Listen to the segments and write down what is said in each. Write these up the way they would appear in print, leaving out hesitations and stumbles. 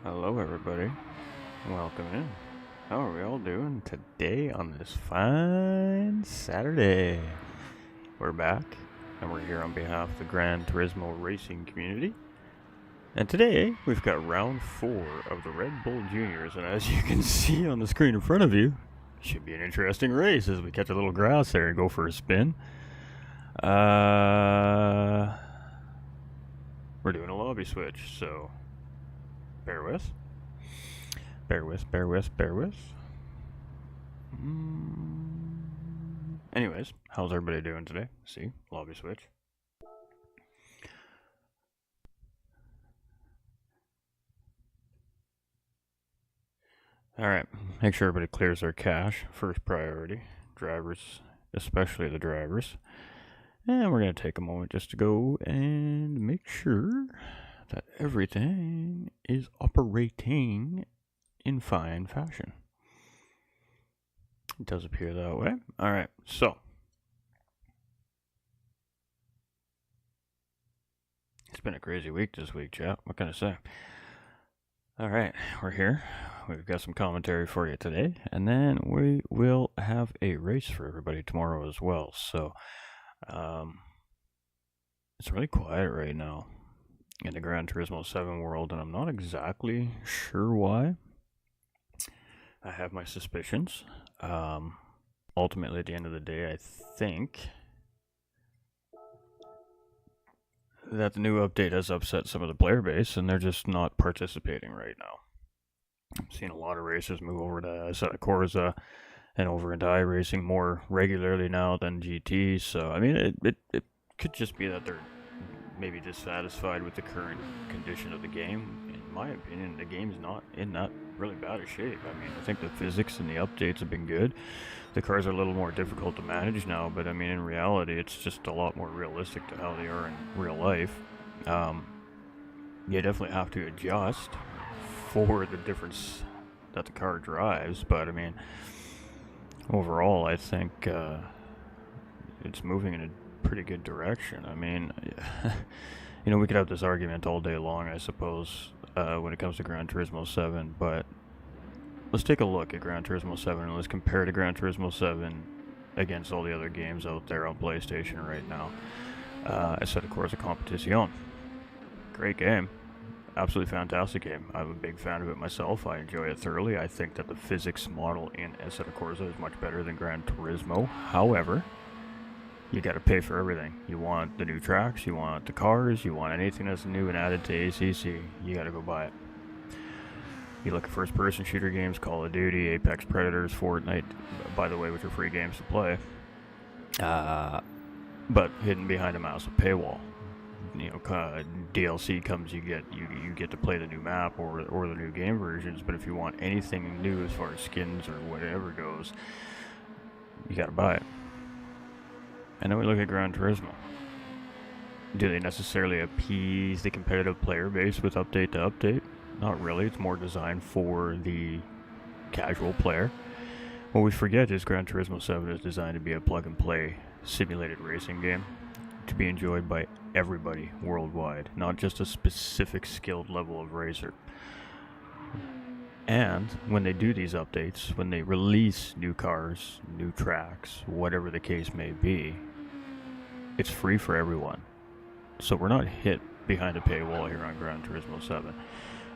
Hello everybody, welcome in. How are we all doing today on this fine Saturday? We're back, and we're here on behalf of the Gran Turismo racing community. And today, we've got round 4 of the Red Bull Juniors, and as you can see on the screen in front of you, should be an interesting race as we catch a little grass there and go for a spin. We're doing a lobby switch, so bear with. Anyways, how's everybody doing today? See, lobby switch. Alright, make sure everybody clears their cache. First priority. Drivers, especially the drivers. And we're going to take a moment just to go and make sure that everything is operating in fine fashion. It does appear that way. Alright, so it's been a crazy week this week, chat. What can I say? Alright, we're here. We've got some commentary for you today, and then we will have a race for everybody tomorrow as well. So it's really quiet right now in the Gran Turismo 7 world, and I'm not exactly sure why. I have my suspicions. Ultimately, at the end of the day, I think that the new update has upset some of the player base, and they're just not participating right now. I'm seeing a lot of racers move over to Corsa and over into iRacing more regularly now than GT, so I mean, it could just be that they're maybe dissatisfied with the current condition of the game. In my opinion, the game's not in that really bad a shape. I mean, I think the physics and the updates have been good. The cars are a little more difficult to manage now, but I mean, in reality, it's just a lot more realistic to how they are in real life. You definitely have to adjust for the different that the car drives, but I mean, overall, I think it's moving in a pretty good direction. I mean, we could have this argument all day long, I suppose, when it comes to Gran Turismo 7, but let's take a look at Gran Turismo 7 and let's compare to Gran Turismo 7 against all the other games out there on PlayStation right now. I said, of course, a competition. Great game. Absolutely fantastic game. I'm a big fan of it myself. I enjoy it thoroughly. I think that the physics model in Assetto Corsa is much better than Gran Turismo. However, you got to pay for everything. You want the new tracks, you want the cars, you want anything that's new and added to ACC, you got to go buy it. You look at first-person shooter games, Call of Duty, Apex Predators, Fortnite, by the way, which are free games to play, but hidden behind a massive paywall. DLC comes, you get to play the new map or the new game versions. But if you want anything new as far as skins or whatever goes, you got to buy it. And then we look at Gran Turismo. Do they necessarily appease the competitive player base with update to update? Not really. It's more designed for the casual player. What we forget is Gran Turismo 7 is designed to be a plug-and-play simulated racing game to be enjoyed by everybody worldwide, not just a specific skilled level of racer. And when they do these updates, when they release new cars, new tracks, whatever the case may be, it's free for everyone. So we're not hit behind a paywall here on Gran Turismo 7.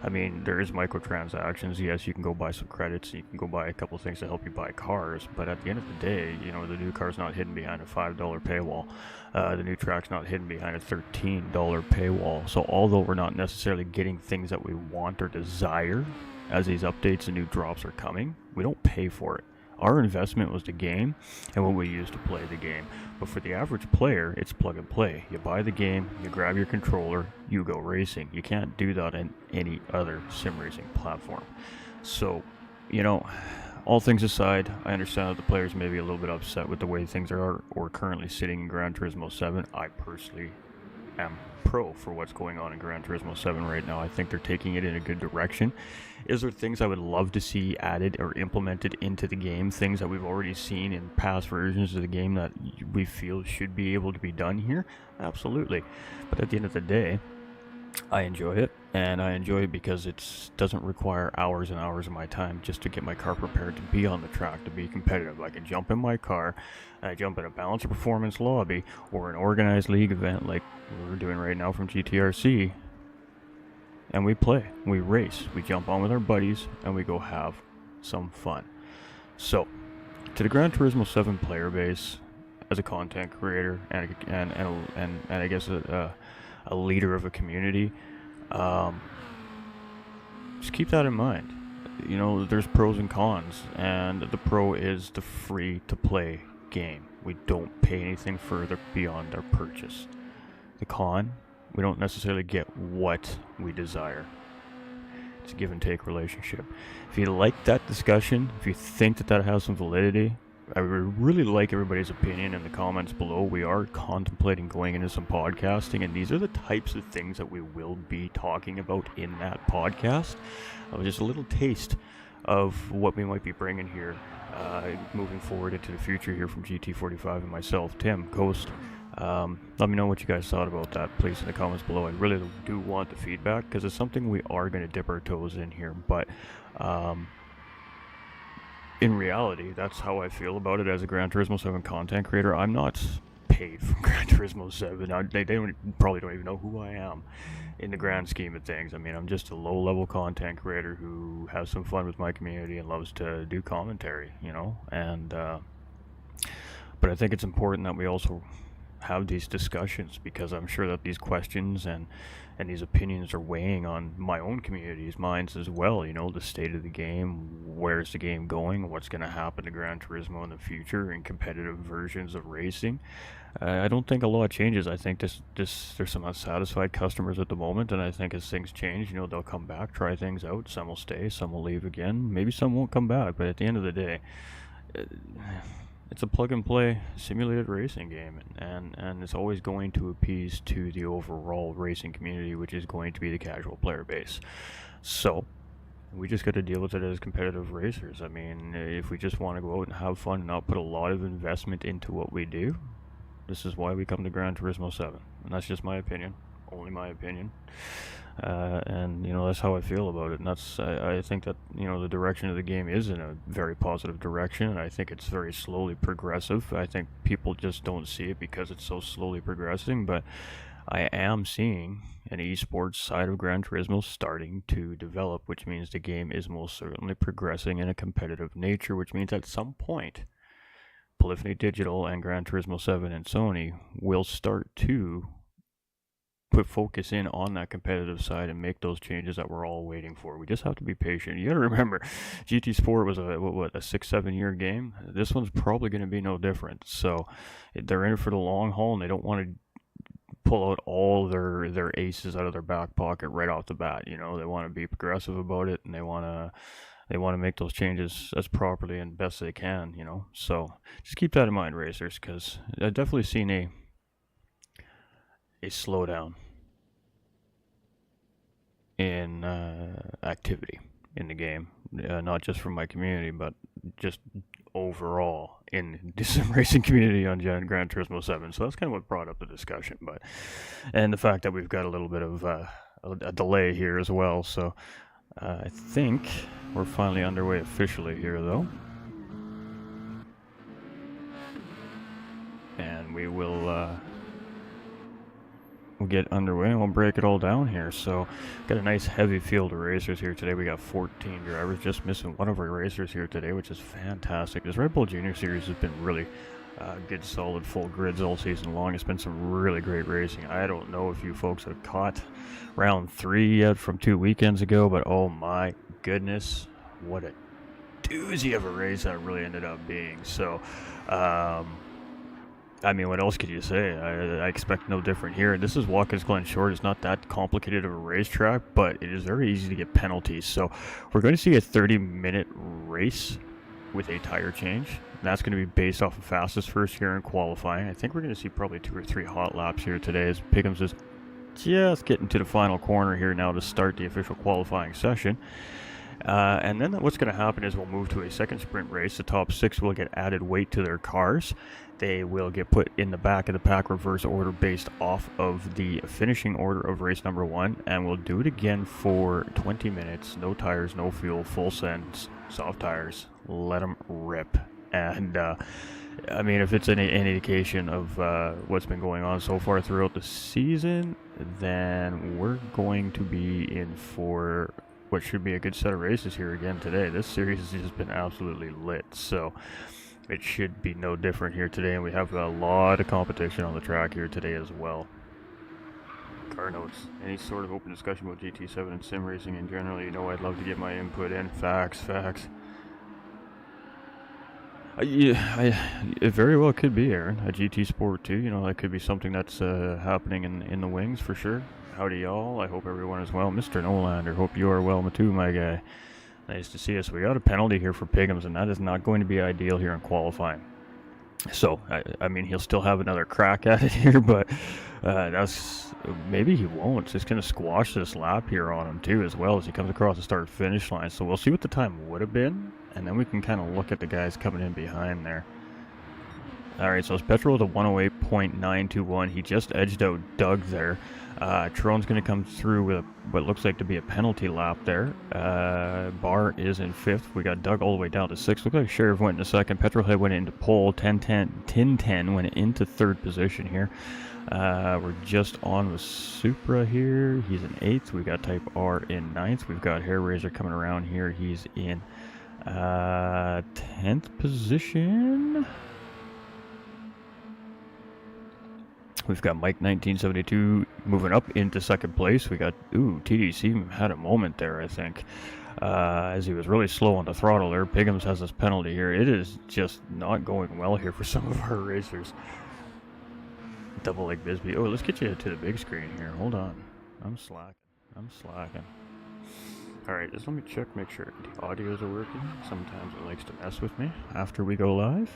I mean, there is microtransactions. Yes, you can go buy some credits, you can go buy a couple things to help you buy cars, but at the end of the day, the new car's not hidden behind a $5 paywall. The new track's not hidden behind a $13 paywall. So although we're not necessarily getting things that we want or desire as these updates and new drops are coming, we don't pay for it. Our investment was the game and what we use to play the game. But for the average player, it's plug and play. You buy the game, you grab your controller, you go racing. You can't do that in any other sim racing platform. So, all things aside, I understand that the players may be a little bit upset with the way things are or currently sitting in Gran Turismo 7. I personally am pro for what's going on in Gran Turismo 7 right now. I think they're taking it in a good direction. Is there things I would love to see added or implemented into the game, things that we've already seen in past versions of the game that we feel should be able to be done here? Absolutely. But at the end of the day, I enjoy it, and I enjoy it because it doesn't require hours and hours of my time just to get my car prepared to be on the track, to be competitive. I can jump in my car, I jump in a balance of performance lobby, or an organized league event like we're doing right now from GTRC, and we play, we race, we jump on with our buddies, and we go have some fun. So, to the Gran Turismo 7 player base, as a content creator and I guess a leader of a community, just keep that in mind. There's pros and cons, and the pro is the free to play game. We don't pay anything further beyond our purchase. The con, we don't necessarily get what we desire. It's a give and take relationship. If you like that discussion, if you think that has some validity, I would really like everybody's opinion in the comments below. We are contemplating going into some podcasting, and these are the types of things that we will be talking about in that podcast. Just a little taste of what we might be bringing here moving forward into the future here from GT45 and myself, Tim, Coast. Let me know what you guys thought about that, please, in the comments below. I really do want the feedback, because it's something we are going to dip our toes in here, but in reality, that's how I feel about it as a Gran Turismo 7 content creator. I'm not paid from Gran Turismo 7. They probably don't even know who I am in the grand scheme of things. I mean, I'm just a low-level content creator who has some fun with my community and loves to do commentary, and but I think it's important that we also have these discussions, because I'm sure that these questions and these opinions are weighing on my own community's minds as well. The state of the game, where's the game going, what's going to happen to Gran Turismo in the future in competitive versions of racing. I don't think a lot changes. I think there's some unsatisfied customers at the moment, and I think as things change, they'll come back, try things out. Some will stay, some will leave again, maybe some won't come back, but at the end of the day, it's a plug-and-play simulated racing game, and it's always going to appease to the overall racing community, which is going to be the casual player base. So, We just got to deal with it as competitive racers. I mean, if we just want to go out and have fun and not put a lot of investment into what we do, this is why we come to Gran Turismo 7. And that's just my opinion. Only my opinion. And, that's how I feel about it. And I think that, the direction of the game is in a very positive direction. And I think it's very slowly progressive. I think people just don't see it because it's so slowly progressing. But I am seeing an esports side of Gran Turismo starting to develop, which means the game is most certainly progressing in a competitive nature, which means at some point, Polyphony Digital and Gran Turismo 7 and Sony will start to put focus in on that competitive side and make those changes that we're all waiting for. We just have to be patient. You got to remember, GT Sport was a 6-7 year game. This one's probably going to be no different. So they're in it for the long haul, and they don't want to pull out all their aces out of their back pocket right off the bat. They want to be progressive about it, and they want to make those changes as properly and best they can. So just keep that in mind, racers, because I've definitely seen a slowdown in activity in the game, not just from my community, but just overall in the sim racing community on Gran Turismo 7. So that's kind of what brought up the discussion, and the fact that we've got a little bit of a delay here as well. So I think we're finally underway officially here, though, and we will we'll get underway and we'll break it all down here. So got a nice heavy field of racers here today. We got 14 drivers, just missing one of our racers here today, which is fantastic. This Red Bull Junior Series has been really good, solid, full grids all season long. It's been some really great racing. I don't know if you folks have caught round 3 yet from 2 weekends ago, but oh my goodness, what a doozy of a race that really ended up being. So I mean, what else could you say? I expect no different here. This is Watkins Glen Short. It's not that complicated of a racetrack, but it is very easy to get penalties. So we're going to see a 30-minute race with a tire change. And that's going to be based off of fastest first here in qualifying. I think we're going to see probably 2 or 3 hot laps here today as Pickham's is just getting to the final corner here now to start the official qualifying session. And then what's going to happen is we'll move to a second sprint race. The top 6 will get added weight to their cars. They will get put in the back of the pack reverse order based off of the finishing order of race number 1. And we'll do it again for 20 minutes. No tires, no fuel, full sends, soft tires. Let them rip. And I mean, if it's any indication of what's been going on so far throughout the season, then we're going to be in for what should be a good set of races here again today. This series has just been absolutely lit, so it should be no different here today, and we have a lot of competition on the track here today as well. Car notes. Any sort of open discussion about GT7 and sim racing in general, I'd love to get my input in. Facts. It very well could be, Aaron. A GT Sport 2, that could be something that's happening in the wings for sure. Howdy y'all, I hope everyone is well. Mr. Nolander, hope you are well too, my guy. Nice to see us. We got a penalty here for Piggums, and that is not going to be ideal here in qualifying. So, I mean, he'll still have another crack at it here, but maybe he won't. It's going to squash this lap here on him too, as well as he comes across the start-finish line. So we'll see what the time would have been, and then we can kind of look at the guys coming in behind there. Alright, so it's Petrol with a 108.921. He just edged out Doug there. Trone's going to come through with what looks like to be a penalty lap there. Barr is in 5th. We got Doug all the way down to 6th. Looks like Sheriff went in 2nd. Petrolhead went into pole. Ten Tenths went into 3rd position here. We're just on with Supra here. He's in 8th. We got Type R in 9th. We've got Hair Razor coming around here. He's in 10th position. We've got Mike 1972 moving up into 2nd place. We got, TDC had a moment there, I think, as he was really slow on the throttle there. Piggums has this penalty here. It is just not going well here for some of our racers. Double leg Bisbee. Oh, let's get you to the big screen here. Hold on. I'm slacking. Alright, just let me check, make sure the audios are working. Sometimes it likes to mess with me after we go live.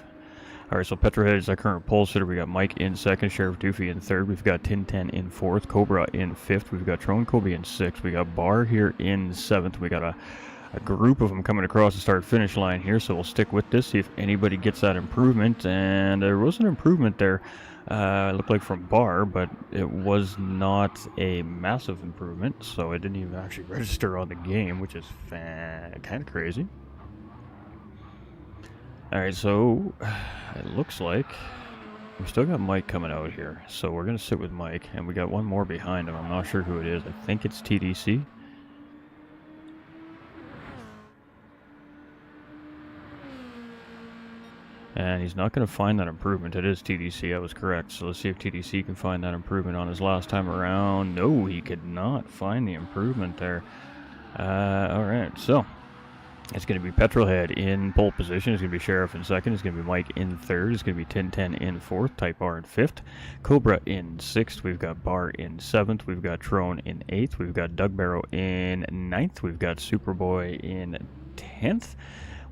Alright, so Petrohead is our current pole sitter. We got Mike in 2nd, Sheriff Doofy in 3rd. We've got Ten Tenths in 4th, Cobra in 5th. We've got Trone Kobe in 6th. We got Barr here in 7th. We got a group of them coming across the start-finish line here, so we'll stick with this, see if anybody gets that improvement. And there was an improvement there, it looked like from Bar, but it was not a massive improvement, so it didn't even actually register on the game, which is kind of crazy. Alright, so it looks like we still got Mike coming out here, so we're going to sit with Mike, and we got one more behind him. I'm not sure who it is. I think it's TDC. And he's not going to find that improvement. It is TDC, I was correct. So let's see if TDC can find that improvement on his last time around. No, he could not find the improvement there. Alright, so it's going to be Petrolhead in pole position. It's going to be Sheriff in second. It's going to be Mike in third. It's going to be Ten Tenths in fourth. Type R in fifth. Cobra in sixth. We've got Bar in seventh. We've got Trone in eighth. We've got Doug Barrow in ninth. We've got Superboy in 10th.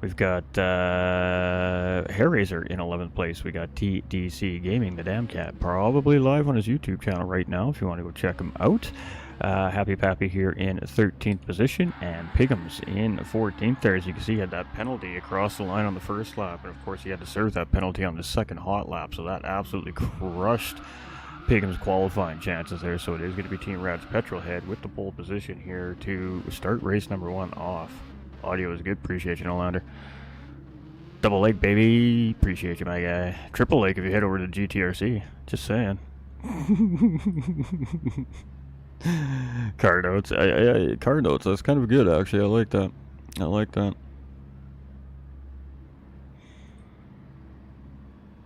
We've got Hairraiser in 11th place. We got TDC Gaming, the Damn Cat, probably live on his YouTube channel right now if you want to go check him out. Happy Pappy here in 13th position, and Pigums in 14th there. As you can see, he had that penalty across the line on the first lap, and of course he had to serve that penalty on the second hot lap, so that absolutely crushed Pigum's qualifying chances there. So it is going to be Team Rad's Petrolhead with the pole position here to start race number 1 off. Audio is good, appreciate you, Nolander. Double leg, baby, appreciate you, my guy. Triple leg if you head over to GTRC, just saying. Car notes, car notes, that's kind of good actually, I like that. I like that.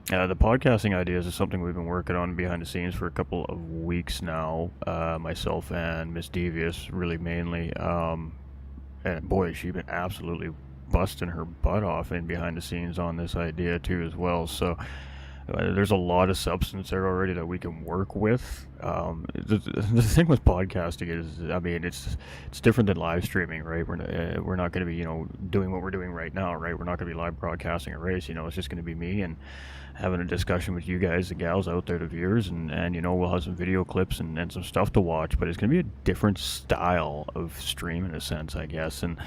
The podcasting ideas is something we've been working on behind the scenes for a couple of weeks now, myself and Miss Devious, really mainly. And boy, has she been absolutely busting her butt off in behind the scenes on this idea too as well. So there's a lot of substance there already that we can work with. The thing with podcasting is, I mean, it's different than live streaming, right? We're not going to be, doing what we're doing right now, right? We're not going to be live broadcasting a race. It's just going to be me and having a discussion with you guys, the gals out there, the viewers, and we'll have some video clips and some stuff to watch, but it's going to be a different style of stream in a sense, I guess. And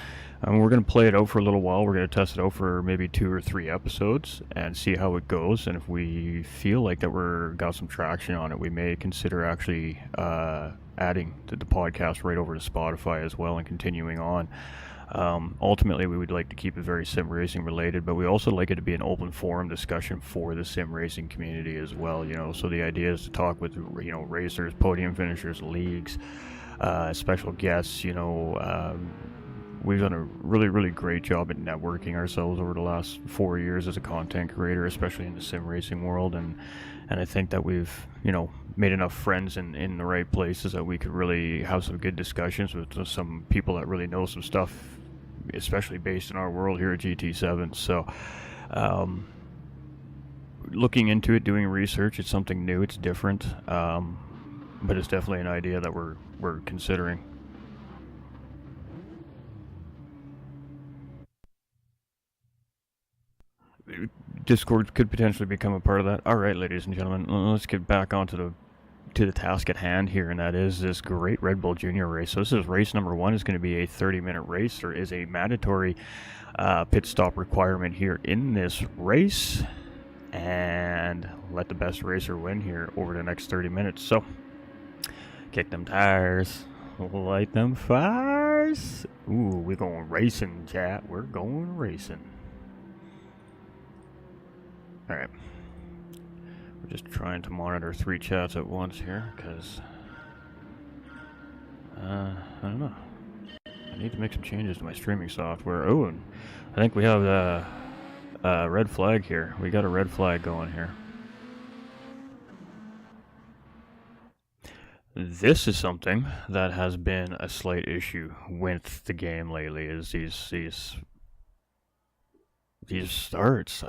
we're going to play it out for a little while. We're going to test it out for maybe 2 or 3 episodes and see how it goes. And if we feel like that got some traction on it, we may consider actually adding the podcast right over to Spotify as well and continuing on. Ultimately, we would like to keep it very sim racing related, but we also like it to be an open forum discussion for the sim racing community as well. So the idea is to talk with racers, podium finishers, leagues, special guests. We've done a really, really great job at networking ourselves over the last 4 years as a content creator, especially in the sim racing world, and I think that we've made enough friends in the right places that we could really have some good discussions with some people that really know some stuff, especially based in our world here at GT7. So looking into it, doing research, it's something new, it's different, but it's definitely an idea that we're considering. Discord could potentially become a part of that. All right, ladies and gentlemen, let's get back onto the task at hand here, and that is this great Red Bull Junior race. So this is race number 1. It's going to be a 30-minute race. There is a mandatory pit stop requirement here in this race, and let the best racer win here over the next 30 minutes. So kick them tires, light them fires. Ooh, we're going racing, chat. We're going racing. Alright, we're just trying to monitor 3 chats at once here, because, I don't know, I need to make some changes to my streaming software. Oh, and I think we have a red flag here. We got a red flag going here. This is something that has been a slight issue with the game lately, is these starts.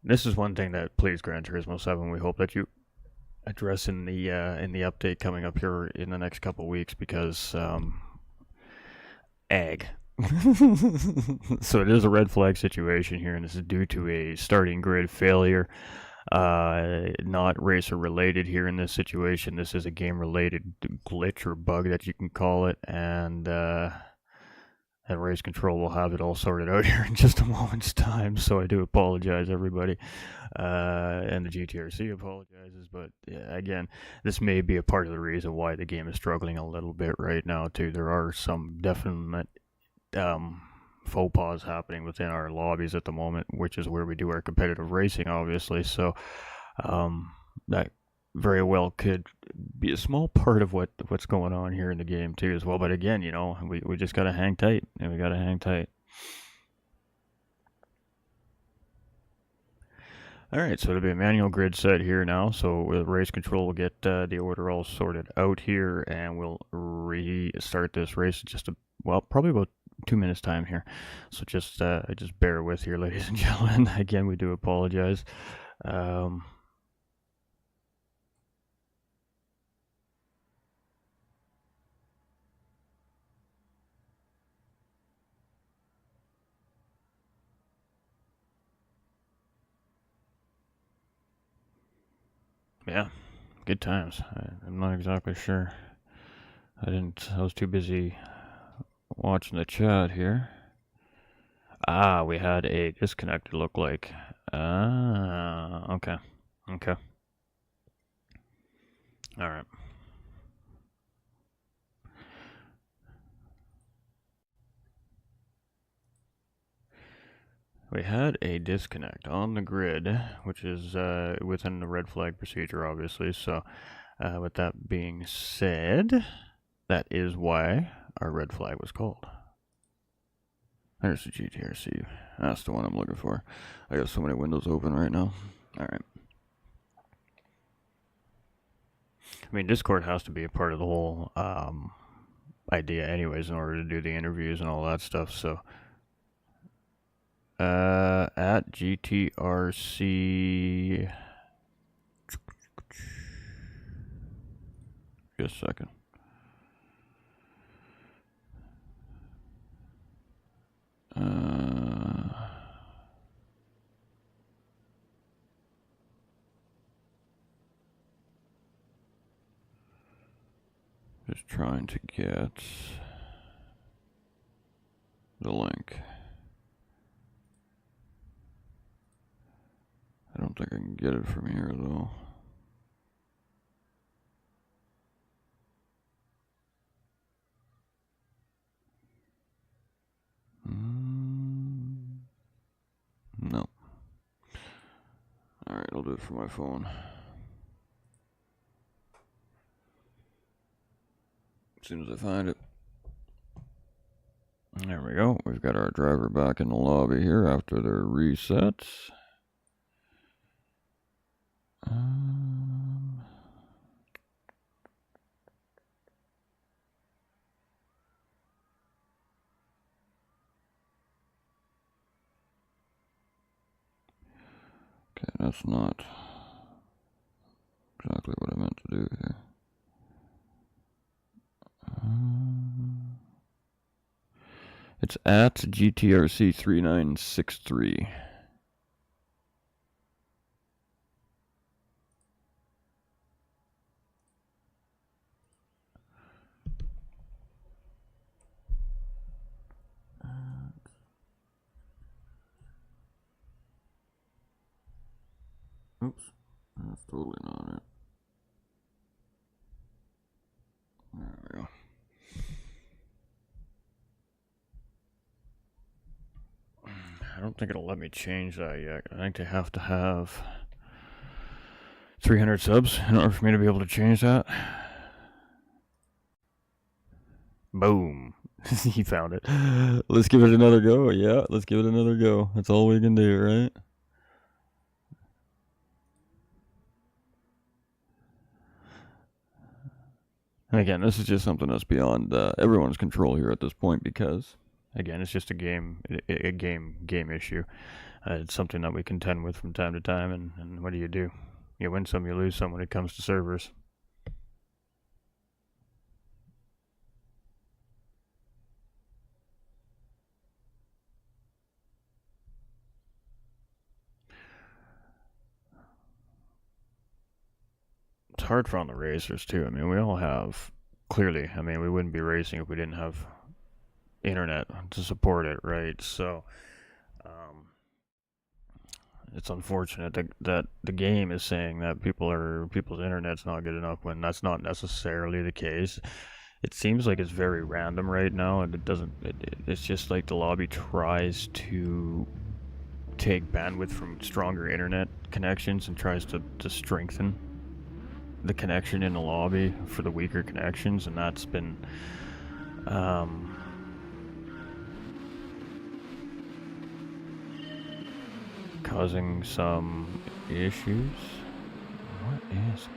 This is one thing that plays Gran Turismo 7. We hope that you address in the update coming up here in the next couple weeks, because ag. So it is a red flag situation here, and this is due to a starting grid failure. Not racer related here in this situation. This is a game related glitch or bug that you can call it, and and race control will have it all sorted out here in just a moment's time. So I do apologize, everybody, and the GTRC apologizes. But yeah, again, this may be a part of the reason why the game is struggling a little bit right now too. There are some definite faux pas happening within our lobbies at the moment, which is where we do our competitive racing, obviously. So that very well could be a small part of what's going on here in the game too as well. But again, you know, we just gotta hang tight, and we gotta hang tight. Alright, so it'll be a manual grid set here now, so with race control we'll get the order all sorted out here, and we'll restart this race in well, probably about 2 minutes time here. So just bear with here, ladies and gentlemen. Again, we do apologize. Yeah, good times. I'm not exactly sure. I was too busy watching the chat here. Ah, we had a disconnect, it looked like. Ah, okay. Okay. Alright. We had a disconnect on the grid, which is within the red flag procedure, obviously. So, with that being said, that is why our red flag was called. There's the GTRC. That's the one I'm looking for. I got so many windows open right now. Alright. I mean, Discord has to be a part of the whole idea anyways in order to do the interviews and all that stuff, so... at GTRC... Just a second. Just trying to get the link. I don't think I can get it from here though. No. Alright, I'll do it from my phone. As soon as I find it. There we go. We've got our driver back in the lobby here after their resets. Okay, that's not exactly what I meant to do here. It's at GTRC 3963. Oops, that's totally not it. There we go. I don't think it'll let me change that yet. I think they have to have 300 subs in order for me to be able to change that. Boom. He found it. Let's give it another go. Yeah, let's give it another go. That's all we can do, right? And again, this is just something that's beyond everyone's control here at this point because, again, it's just a game issue. It's something that we contend with from time to time, and what do? You win some, you lose some when it comes to servers. It's hard for on the racers too. I mean, we all have, clearly, I mean, we wouldn't be racing if we didn't have internet to support it, right? So it's unfortunate that the game is saying that people's internet's not good enough when that's not necessarily the case. It seems like it's very random right now, and it's just like the lobby tries to take bandwidth from stronger internet connections and tries to strengthen the connection in the lobby for the weaker connections, and that's been causing some issues. What is?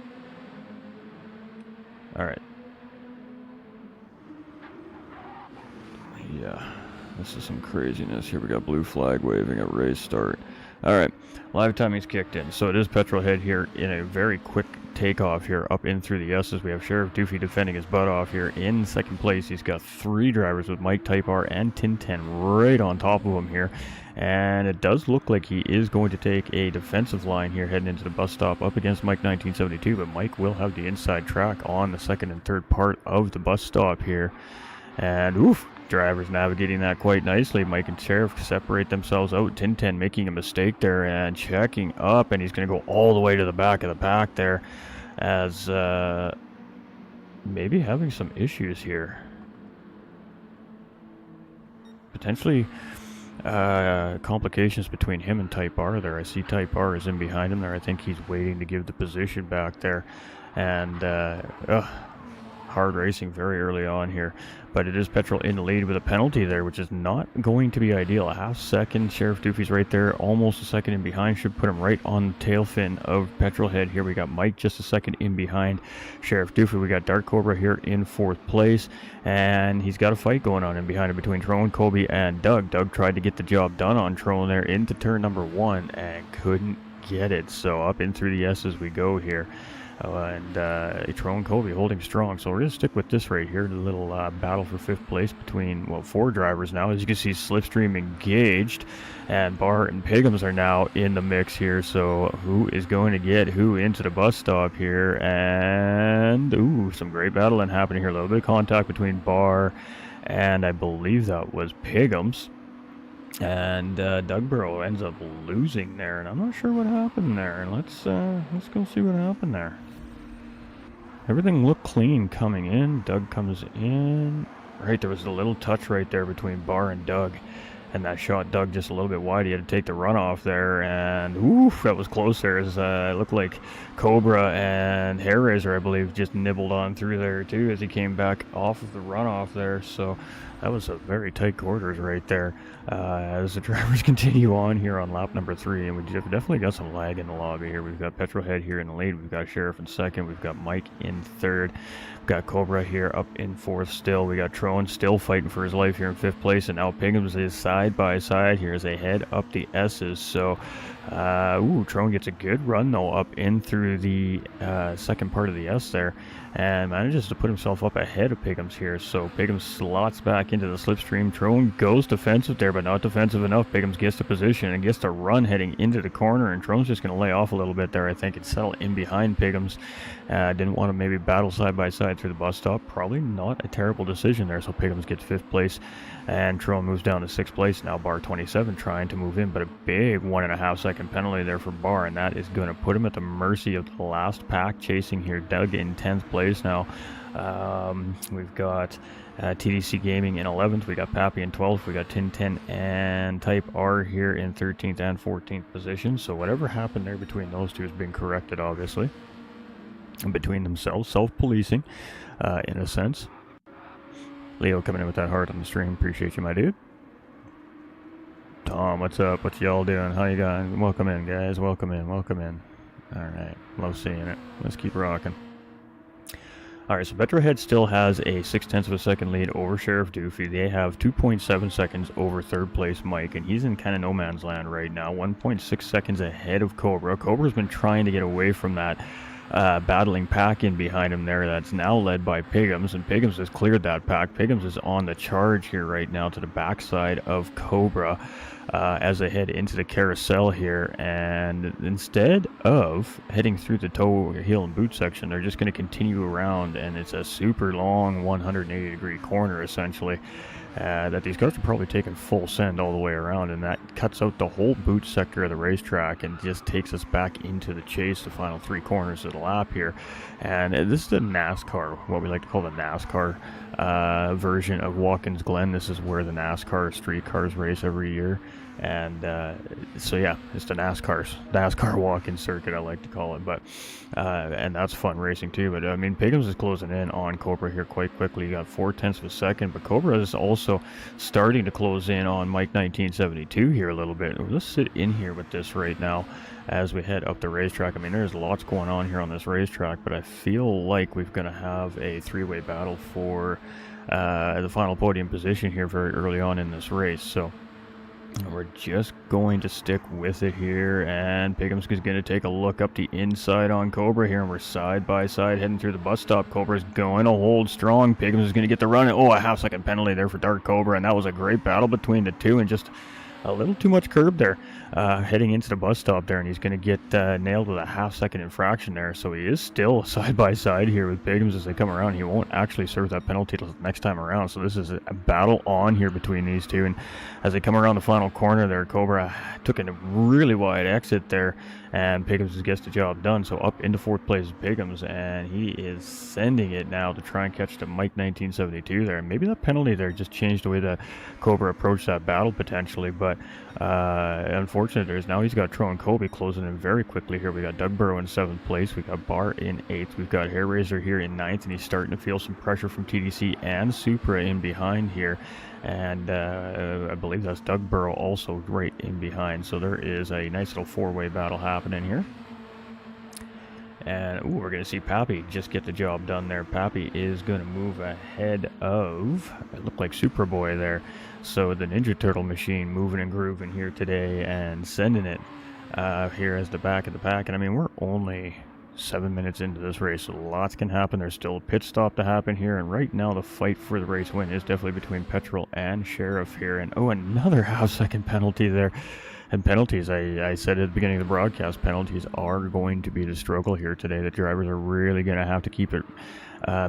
Alright. Yeah, this is some craziness. Here we got blue flag waving at race start. Alright, live timing's kicked in. So it is Petrolhead here in a very quick takeoff here up in through the S's. We have Sheriff Doofy defending his butt off here in second place. He's got 3 drivers with Mike Type R and Ten Tenths right on top of him here. And it does look like he is going to take a defensive line here heading into the bus stop up against Mike 1972. But Mike will have the inside track on the second and third part of the bus stop here. And oof, drivers navigating that quite nicely. Mike and Sheriff separate themselves out. Ten Tenths making a mistake there and checking up, and he's going to go all the way to the back of the pack there as maybe having some issues here. Potentially complications between him and Type R there. I see Type R is in behind him there. I think he's waiting to give the position back there. And hard racing very early on here, but it is Petrol in the lead with a penalty there, which is not going to be ideal. A half second. Sheriff Doofy's right there, almost a second in behind, should put him right on the tail fin of Petrolhead. Here we got Mike just a second in behind Sheriff Doofy. We got Dark Cobra here in 4th place, and he's got a fight going on in behind him between Trone, Kobe, and Doug. Doug tried to get the job done on Trone there into turn number 1 and couldn't get it, so up in through the S's we go here. And Trone Kobe holding strong. So we're going to stick with this right here. The little battle for 5th place between, well, 4 drivers now. As you can see, Slipstream engaged. And Barr and Piggums are now in the mix here. So who is going to get who into the bus stop here? And, ooh, some great battling happening here. A little bit of contact between Barr and I believe that was Piggums. And Doug Burrow ends up losing there, and I'm not sure what happened there. Let's go see what happened there. Everything looked clean coming in. Doug comes in. Right, there was a little touch right there between Barr and Doug, and that shot Doug just a little bit wide. He had to take the runoff there, and oof, that was close there. It looked like Cobra and Hairraiser, I believe, just nibbled on through there too as he came back off of the runoff there. So that was a very tight quarters right there as the drivers continue on here on lap number 3. And we definitely got some lag in the lobby here. We've got Petrolhead here in the lead. We've got Sheriff in 2nd. We've got Mike in 3rd. We've got Cobra here up in 4th still. We got Trone still fighting for his life here in 5th place. And now Piggums is side by side here as they head up the S's. So, Trone gets a good run though up in through the second part of the S there, and manages to put himself up ahead of Piggums here. So Piggums slots back into the slipstream. Trone goes defensive there, but not defensive enough. Piggums gets the position and gets to run heading into the corner, and Trone's just going to lay off a little bit there, I think, and settle in behind Piggums. Didn't want to maybe battle side by side through the bus stop. Probably not a terrible decision there. So Piggums gets 5th place, and Trone moves down to 6th place. Now Bar 27 trying to move in, but a big 1.5 second penalty there for Barr, and that is going to put him at the mercy of the last pack chasing here. Doug in 10th place now. We've got TDC Gaming in 11th. We got Pappy in 12th. We got Ten Tenths and Type R here in 13th and 14th position. So whatever happened there between those two has been corrected, obviously, and between themselves, self-policing in a sense. Leo coming in with that heart on the stream. Appreciate you, my dude. Tom, what's up? What y'all doing? How you going? Welcome in, guys. Welcome in. Welcome in. All right. Love seeing it. Let's keep rocking. All right, so Petrolhead still has a 0.6 of a second lead over Sheriff Doofy. They have 2.7 seconds over 3rd place Mike, and he's in kind of no man's land right now. 1.6 seconds ahead of Cobra. Cobra's been trying to get away from that battling pack in behind him there. That's now led by Piggums, and Piggums has cleared that pack. Piggums is on the charge here right now to the backside of Cobra as they head into the carousel here, and instead of heading through the toe, heel, and boot section, they're just going to continue around, and it's a super long 180 degree corner essentially. that these cars are probably taking full send all the way around, and that cuts out the whole boot sector of the racetrack and just takes us back into the chase, the final 3 corners of the lap here. And this is the NASCAR, what we like to call the NASCAR version of Watkins Glen. This is where the NASCAR street cars race every year. And so yeah, it's the NASCAR walk-in circuit, I like to call it. But and that's fun racing too. But I mean, Piggums is closing in on Cobra here quite quickly. You got 4/10 of a second, but Cobra is also starting to close in on Mike 1972 here a little bit. Let's sit in here with this right now as we head up the racetrack. I mean, there's lots going on here on this racetrack, but I feel like we're going to have a 3-way battle for the final podium position here very early on in this race. So we're just going to stick with it here, and Piggums is going to take a look up the inside on Cobra here, and we're side by side heading through the bus stop. Cobra's going to hold strong. Piggums is going to get the run. Oh, a half-second penalty there for Dark Cobra, and that was a great battle between the two, and just a little too much curb there heading into the bus stop there, and he's going to get nailed with a half-second infraction there. So he is still side by side here with Piggums as they come around. He won't actually serve that penalty till next time around. So this is a battle on here between these two, and as they come around the final corner there, Cobra took a really wide exit there, and Piggums gets the job done. So up into 4th place is Piggums, and he is sending it now to try and catch the Mike 1972 there. And maybe that penalty there just changed the way that Cobra approached that battle potentially, but unfortunately there's now he's got Tro and Kobe closing in very quickly here. We got Doug Burrow in 7th place, we got Barr in 8th, we've got Hair Razor here in 9th, and he's starting to feel some pressure from TDC and Supra in behind here. And I believe that's Doug Burrow also right in behind. So there is a nice little 4-way battle happening here. And we're going to see Pappy just get the job done there. Pappy is going to move ahead of, it looked like Superboy there. So the Ninja Turtle machine moving and grooving here today and sending it here as the back of the pack. And I mean, we're only 7 minutes into this race, so lots can happen. There's still a pit stop to happen here, and right now the fight for the race win is definitely between Petrol and Sheriff here. And oh, another half-second penalty there. And penalties, I said at the beginning of the broadcast, penalties are going to be the struggle here today. The drivers are really going to have to keep it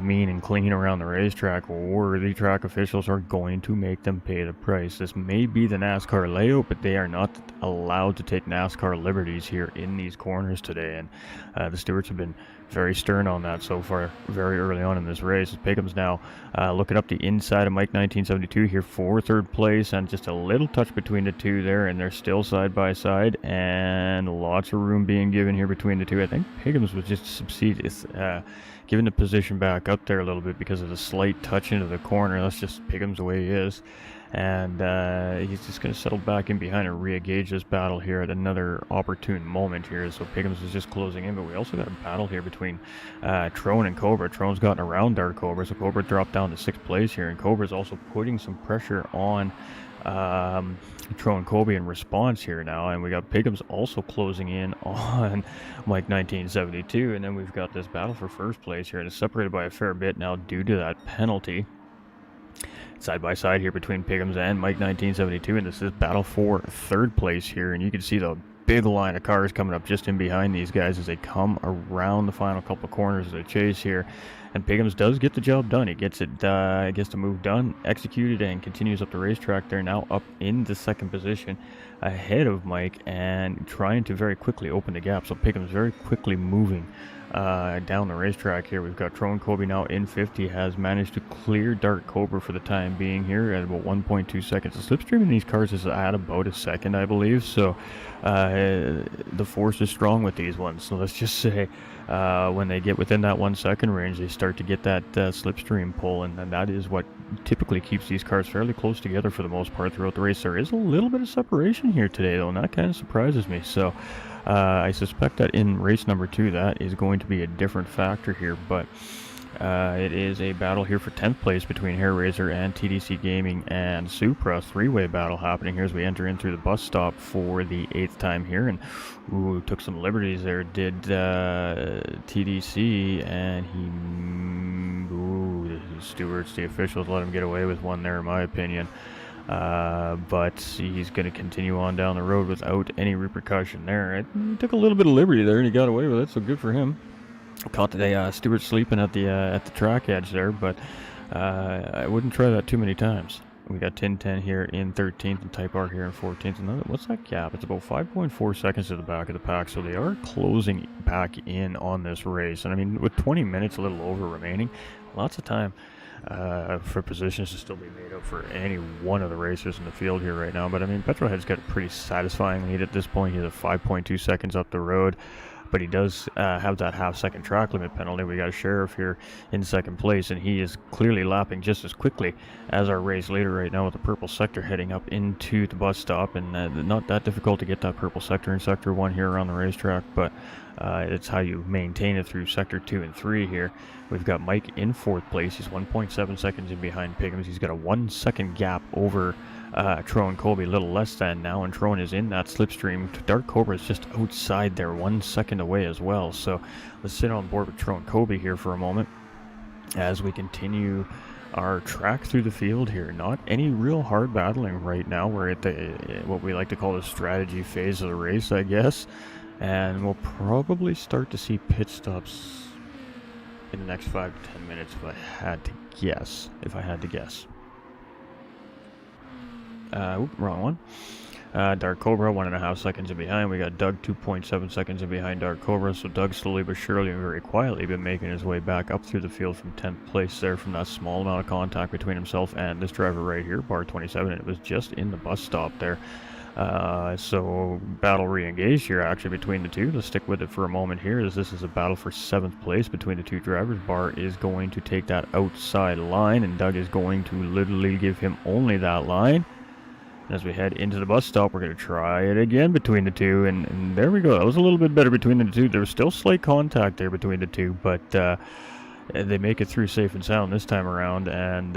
mean and clean around the racetrack, or the track officials are going to make them pay the price. This may be the NASCAR layout, but they are not allowed to take NASCAR liberties here in these corners today, and the stewards have been very stern on that so far very early on in this race. Piggums now looking up the inside of Mike 1972 here for 3rd place, and just a little touch between the two there, and they're still side by side, and lots of room being given here between the two. I think Piggums was just giving the position back up there a little bit because of the slight touch into the corner. That's just Piggums the way he is. And he's just going to settle back in behind and re-engage this battle here at another opportune moment here. So Piggums is just closing in, but we also got a battle here between Trone and Cobra. Trone's gotten around Dark Cobra, so Cobra dropped down to 6th place here, and Cobra's also putting some pressure on Tro and Kobe in response here now, and we got Piggums also closing in on Mike 1972, and then we've got this battle for 1st place here, and it's separated by a fair bit now due to that penalty. Side by side here between Piggums and Mike 1972, and this is battle for 3rd place here, and you can see the big line of cars coming up just in behind these guys as they come around the final couple of corners of the chase here. And Piggums does get the job done. He gets the move done, executed, and continues up the racetrack there, now up into 2nd position ahead of Mike and trying to very quickly open the gap. So Piggums very quickly moving down the racetrack here. We've got Tron Kobe now in 50, has managed to clear Dark Cobra for the time being here at about 1.2 seconds. The slipstream in these cars is at about a second, I believe, so the force is strong with these ones. So let's just say when they get within that 1 second range, they start to get that slipstream pull, and then that is what typically keeps these cars fairly close together for the most part throughout the race. There is a little bit of separation here today, though, and that kind of surprises me. So I suspect that in race number 2, that is going to be a different factor here, but it is a battle here for 10th place between Hair Razor and TDC Gaming and Supra. 3-way battle happening here as we enter in through the bus stop for the 8th time here, and took some liberties there, did TDC, and the stewards, the officials let him get away with one there in my opinion. But he's going to continue on down the road without any repercussion there. He took a little bit of liberty there and he got away with it, so good for him. Caught the steward sleeping at the track edge there, but I wouldn't try that too many times. We got Ten Tenths here in 13th and Type R here in 14th. And what's that gap? It's about 5.4 seconds to the back of the pack, so they are closing back in on this race. And I mean, with 20 minutes, a little over remaining, lots of time for positions to still be made up for any one of the racers in the field here right now. But I mean, Petrolhead's got a pretty satisfying lead at this point. He's at 5.2 seconds up the road. But he does have that half-second track limit penalty. We got a Sheriff here in second place, and he is clearly lapping just as quickly as our race leader right now with the purple sector heading up into the bus stop. And not that difficult to get that purple sector in sector 1 here around the racetrack, but it's how you maintain it through sector 2 and 3 here. We've got Mike in 4th place. He's 1.7 seconds in behind Piggums. He's got a 1 second gap over Troan Colby, a little less than now, and Troan is in that slipstream. Dark Cobra is just outside there, 1 second away as well. So let's sit on board with Troan Colby here for a moment as we continue our track through the field here. Not any real hard battling right now. We're at the what we like to call the strategy phase of the race, I guess, and we'll probably start to see pit stops in the next 5 to 10 minutes if I had to guess. Wrong one. Dark Cobra 1.5 seconds in behind. We got Doug 2.7 seconds in behind Dark Cobra. So Doug slowly but surely and very quietly been making his way back up through the field from 10th place there from that small amount of contact between himself and this driver right here, bar 27. And it was just in the bus stop there. So battle re-engaged here actually between the two. Let's stick with it for a moment here, as this is a battle for 7th place between the two drivers. Bar is going to take that outside line, and Doug is going to literally give him only that line. As we head into the bus stop, we're going to try it again between the two, and there we go. That was a little bit better between the two. There was still slight contact there between the two, but they make it through safe and sound this time around, and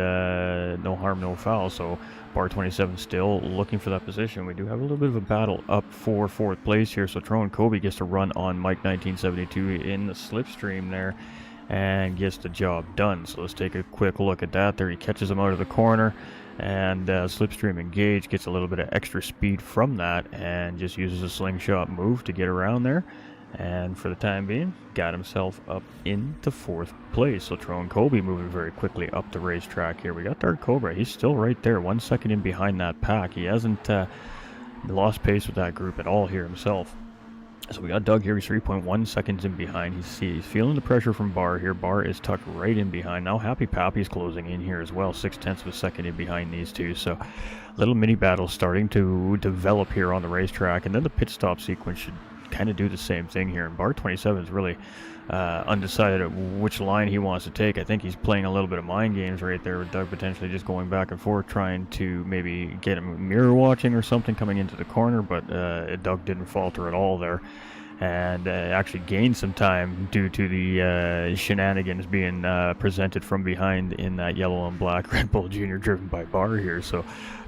no harm, no foul. So bar 27 still looking for that position. We do have a little bit of a battle up for 4th place here, so Troan Colby gets to run on Mike 1972 in the slipstream there and gets the job done. So let's take a quick look at that there. He catches him out of the corner, and slipstream engage, gets a little bit of extra speed from that and just uses a slingshot move to get around there, and for the time being got himself up into 4th place. So Troan Colby moving very quickly up the racetrack here. We got Dark Cobra, he's still right there, 1 second in behind that pack. He hasn't lost pace with that group at all here himself. So we got Doug here, he's 3.1 seconds in behind. He's feeling the pressure from Bar here. Bar is tucked right in behind. Now Happy Pappy's closing in here as well, 0.6 of a second in behind these two. So little mini battle starting to develop here on the racetrack, and then the pit stop sequence should kind of do the same thing here. And Bar 27 is really undecided at which line he wants to take. I think he's playing a little bit of mind games right there with Doug potentially just going back and forth, trying to maybe get him mirror watching or something coming into the corner, but Doug didn't falter at all there, and actually gained some time due to the shenanigans being presented from behind in that yellow and black Red Bull Junior driven by Bar here. So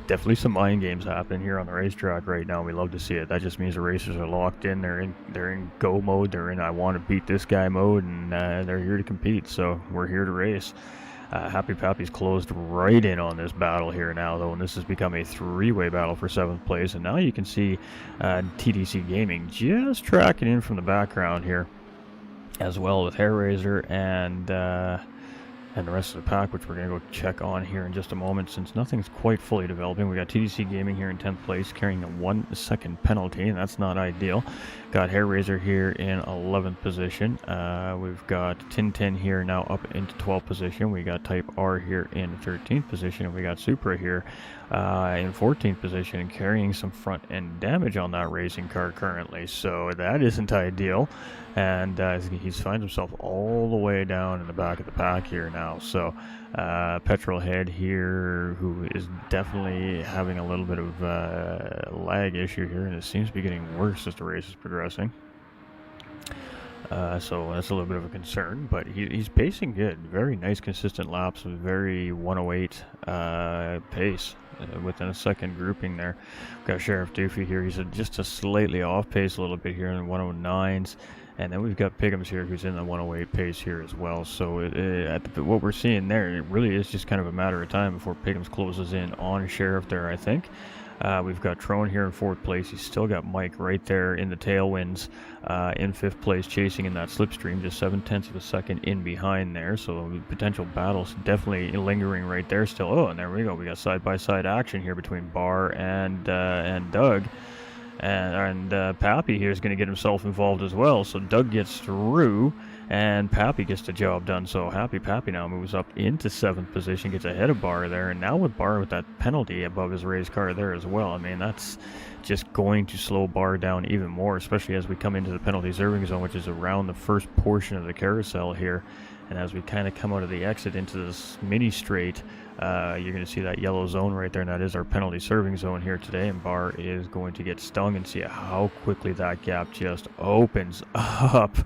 definitely some mind games happening here on the racetrack right now. We love to see it. That just means the racers are locked in. They're in go mode. They're in I want to beat this guy mode, and they're here to compete. So we're here to race. Happy Pappy's closed right in on this battle here now, though, and this has become a 3-way battle for 7th place. And now you can see TTC Gaming just tracking in from the background here as well, with Hair Razor and the rest of the pack, which we're going to go check on here in just a moment, since nothing's quite fully developing. We got TDC Gaming here in 10th place carrying a 1 second penalty, and that's not ideal. Got Hair Razor here in 11th position. We've got Ten Tenths here now up into 12th position. We got Type R here in 13th position, and we got Supra here in 14th position and carrying some front end damage on that racing car currently, so that isn't ideal. And he finds himself all the way down in the back of the pack here now. So Petrolhead here, who is definitely having a little bit of lag issue here, and it seems to be getting worse as the race is progressing. So that's a little bit of a concern, but he's pacing good. Very nice consistent laps with very 108 pace within a second grouping there. We've got Sheriff Doofy here. He's just a slightly off pace a little bit here in 109s. And then we've got Piggums here, who's in the 108 pace here as well. So what we're seeing there, it really is just kind of a matter of time before Piggums closes in on Sheriff there, I think. We've got Trone here in 4th place. He's still got Mike right there in the tailwinds in 5th place, chasing in that slipstream, just 7/10 of a second in behind there. So potential battles definitely lingering right there still. Oh, and there we go. We got side-by-side action here between Barr and Doug. And Pappy here is going to get himself involved as well. So Doug gets through, and Pappy gets the job done. So Happy Pappy now moves up into 7th position, gets ahead of Barr there. And now with Barr with that penalty above his race car there as well, I mean, that's just going to slow Barr down even more, especially as we come into the penalty serving zone, which is around the first portion of the carousel here. And as we kind of come out of the exit into this mini straight, you're going to see that yellow zone right there, and that is our penalty serving zone here today. And Barr is going to get stung, and see how quickly that gap just opens up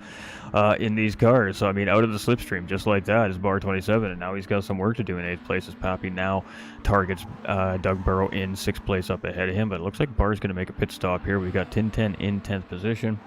in these cars. So, I mean, out of the slipstream, just like that, is Barr 27, and now he's got some work to do in 8th place as Pappy now targets Doug Burrow in 6th place up ahead of him. But it looks like Barr's going to make a pit stop here. We've got Ten Tenths in 10th position.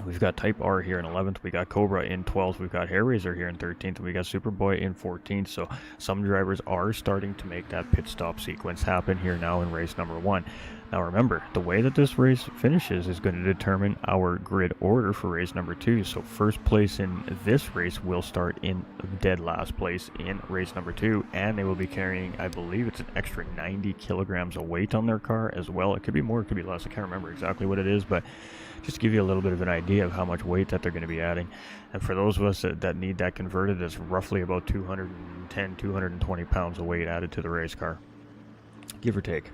We've got Type R here in 11th. We got Cobra in 12th. We've got Hairraiser here in 13th. And we got Superboy in 14th. So some drivers are starting to make that pit stop sequence happen here now in race number 1. Now remember, the way that this race finishes is going to determine our grid order for race number 2. So first place in this race will start in dead last place in race number 2. And they will be carrying, I believe it's an extra 90 kilograms of weight on their car as well. It could be more, it could be less. I can't remember exactly what it is, but just to give you a little bit of an idea of how much weight that they're going to be adding. And for those of us that need that converted, that's roughly about 210, 220 pounds of weight added to the race car, give or take.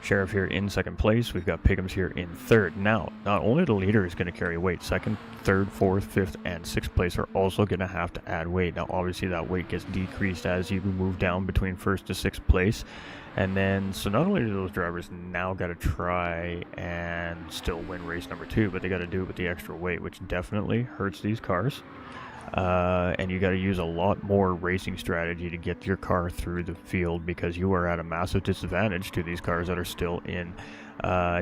Sheriff here in 2nd place. We've got Piggums here in 3rd. Now, not only the leader is going to carry weight, 2nd, 3rd, 4th, 5th, and 6th place are also going to have to add weight. Now, obviously, that weight gets decreased as you move down between 1st to 6th place. And then, so not only do those drivers now got to try and still win race number 2, but they got to do it with the extra weight, which definitely hurts these cars. And you got to use a lot more racing strategy to get your car through the field, because you are at a massive disadvantage to these cars that are still in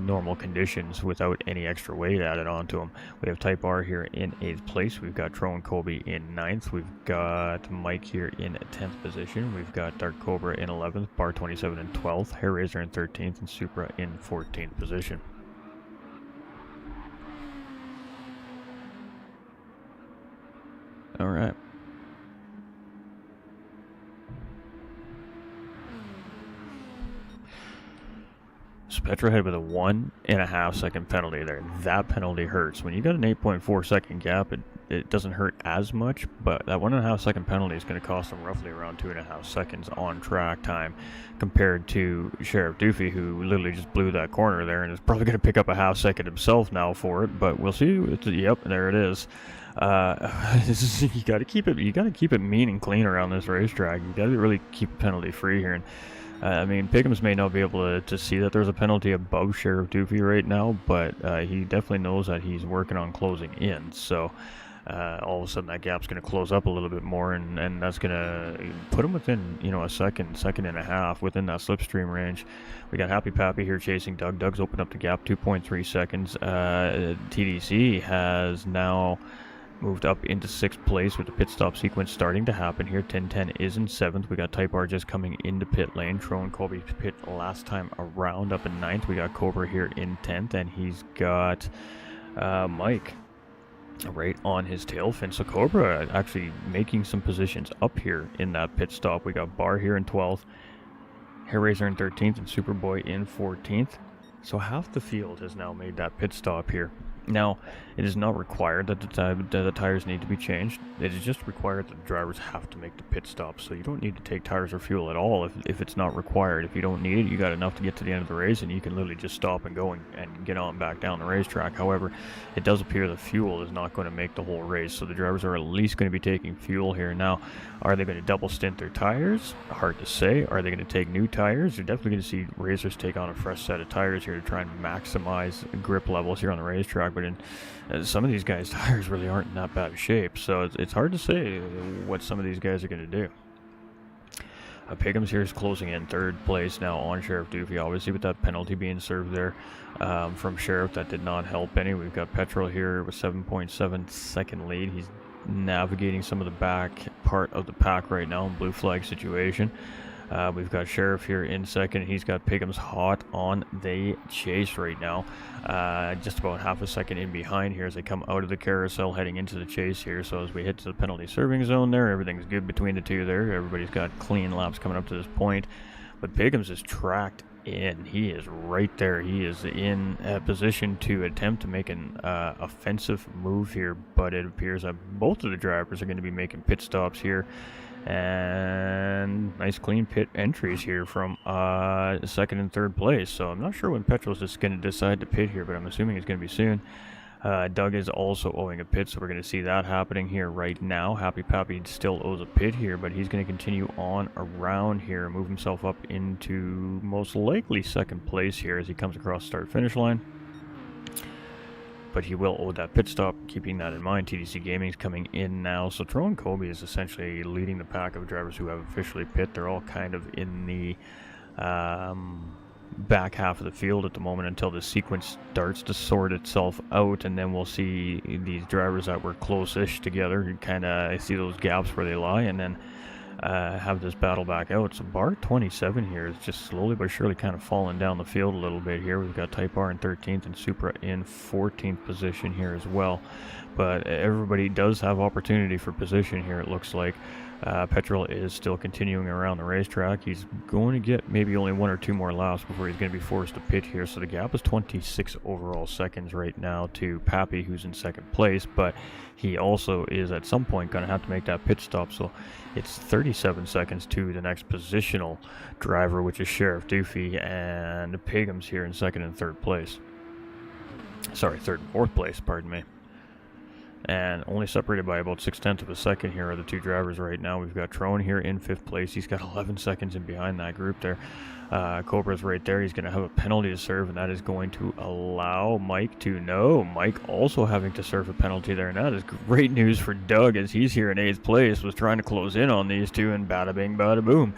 normal conditions without any extra weight added onto them. We have Type R here in 8th place. We've got Tro and Kobe in 9th. We've got Mike here in 10th position. We've got Dark Cobra in 11th, Bar 27 in 12th, Hairraiser in 13th, and Supra in 14th position. All right. So Petrohead with a 1.5 second penalty there. That penalty hurts. When you got an 8.4 second gap, it doesn't hurt as much, but that 1.5 second penalty is going to cost them roughly around 2.5 seconds on track time, compared to Sheriff Doofy, who literally just blew that corner there and is probably going to pick up a half second himself now for it. But we'll see. Yep, there it is. You got to keep it mean and clean around this racetrack. You got to really keep it penalty free here. And I mean, Pickums may not be able to see that there's a penalty above Sheriff Doofy right now, but he definitely knows that he's working on closing in. So all of a sudden that gap's going to close up a little bit more, and that's going to put him within, a second and a half within that slipstream range. We got Happy Pappy here chasing Doug. Doug's opened up the gap 2.3 seconds. TDC has now moved up into 6th place with the pit stop sequence starting to happen here. 1010 is in 7th. We got Type R just coming into pit lane. Tro and Colby pit last time around up in 9th. We got Cobra here in 10th, and he's got Mike right on his tail fin. So Cobra actually making some positions up here in that pit stop. We got Barr here in 12th, Hairraiser in 13th, and Superboy in 14th. So half the field has now made that pit stop here. Now, it is not required that the tires need to be changed. It is just required that the drivers have to make the pit stop. So you don't need to take tires or fuel at all if it's not required. If you don't need it, you got enough to get to the end of the race, and you can literally just stop and go and get on back down the racetrack. However, it does appear the fuel is not going to make the whole race, so the drivers are at least going to be taking fuel here. Now, are they going to double stint their tires? Hard to say. Are they going to take new tires? You're definitely going to see racers take on a fresh set of tires here to try and maximize grip levels here on the racetrack. But some of these guys' tires really aren't in that bad of shape, so it's hard to say what some of these guys are going to do. Piggums here is closing in 3rd place now on Sheriff Doofy, obviously with that penalty being served there from Sheriff. That did not help any. We've got Petrol here with 7.7 second lead. He's navigating some of the back part of the pack right now in blue flag situation. We've got Sheriff here in second. He's got Piggums hot on the chase right now. Just about half a second in behind here as they come out of the carousel heading into the chase here. So as we hit to the penalty serving zone there, everything's good between the two there. Everybody's got clean laps coming up to this point. But Piggums is tracked in. He is right there. He is in a position to attempt to make an offensive move here, but it appears that both of the drivers are going to be making pit stops here. And nice clean pit entries here from second and third place. So I'm not sure when Petrol's just going to decide to pit here, but I'm assuming it's going to be soon. Doug is also owing a pit, so we're going to see that happening here right now. Happy Pappy still owes a pit here, but he's going to continue on around here, move himself up into most likely second place here as he comes across start-finish line. But he will owe that pit stop, keeping that in mind. TTC Gaming is coming in now, so Tro and Kobe is essentially leading the pack of drivers who have officially pit. They're all kind of in the back half of the field at the moment until the sequence starts to sort itself out, and then we'll see these drivers that were close-ish together. You kind of see those gaps where they lie, and then have this battle back out. So bar 27 here is just slowly but surely kind of falling down the field a little bit here. We've got Type R in 13th and Supra in 14th position here as well. But everybody does have opportunity for position here, it looks like. Petrol is still continuing around the racetrack. He's going to get maybe only 1 or 2 more laps before he's going to be forced to pit here. So the gap is 26 overall seconds right now to Pappy, who's in second place. But he also is at some point going to have to make that pit stop. So it's 37 seconds to the next positional driver, which is Sheriff Doofy, and Piggums here in second and third place. Sorry, third and fourth place, pardon me. And only separated by about 6/10 of a second here are the two drivers right now. We've got Trone here in 5th place. He's got 11 seconds in behind that group there. Cobra's right there. He's going to have a penalty to serve, and that is going to allow Mike to know. Mike also having to serve a penalty there, and that is great news for Doug as he's here in 8th place, was trying to close in on these two, and bada bing, bada boom.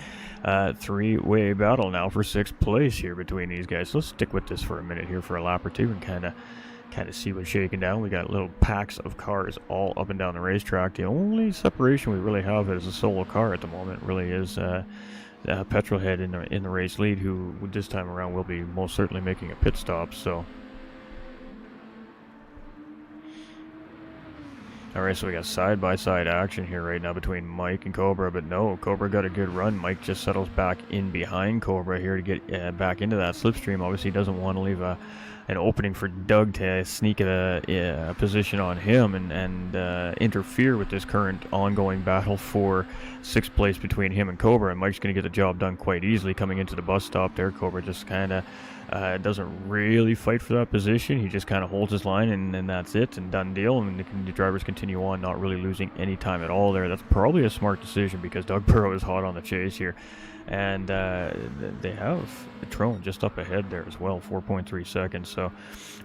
Three-way battle now for 6th place here between these guys. So let's stick with this for a minute here for a lap or two and kind of see what's shaking down. We got little packs of cars all up and down the racetrack. The only separation we really have is a solo car at the moment. It really is Petrolhead in the race lead, who this time around will be most certainly making a pit stop. So, all right, so we got side-by-side action here right now between Mike and Cobra, but no, Cobra got a good run. Mike just settles back in behind Cobra here to get back into that slipstream. Obviously, he doesn't want to leave an opening for Doug to sneak a position on him and interfere with this current ongoing battle for 6th place between him and Cobra. And Mike's going to get the job done quite easily coming into the bus stop there. Cobra just kind of doesn't really fight for that position. He just kind of holds his line, and that's it, and done deal. And the drivers continue on, not really losing any time at all there. That's probably a smart decision because Doug Burrow is hot on the chase here. And they have the Trone just up ahead there as well, 4.3 seconds. So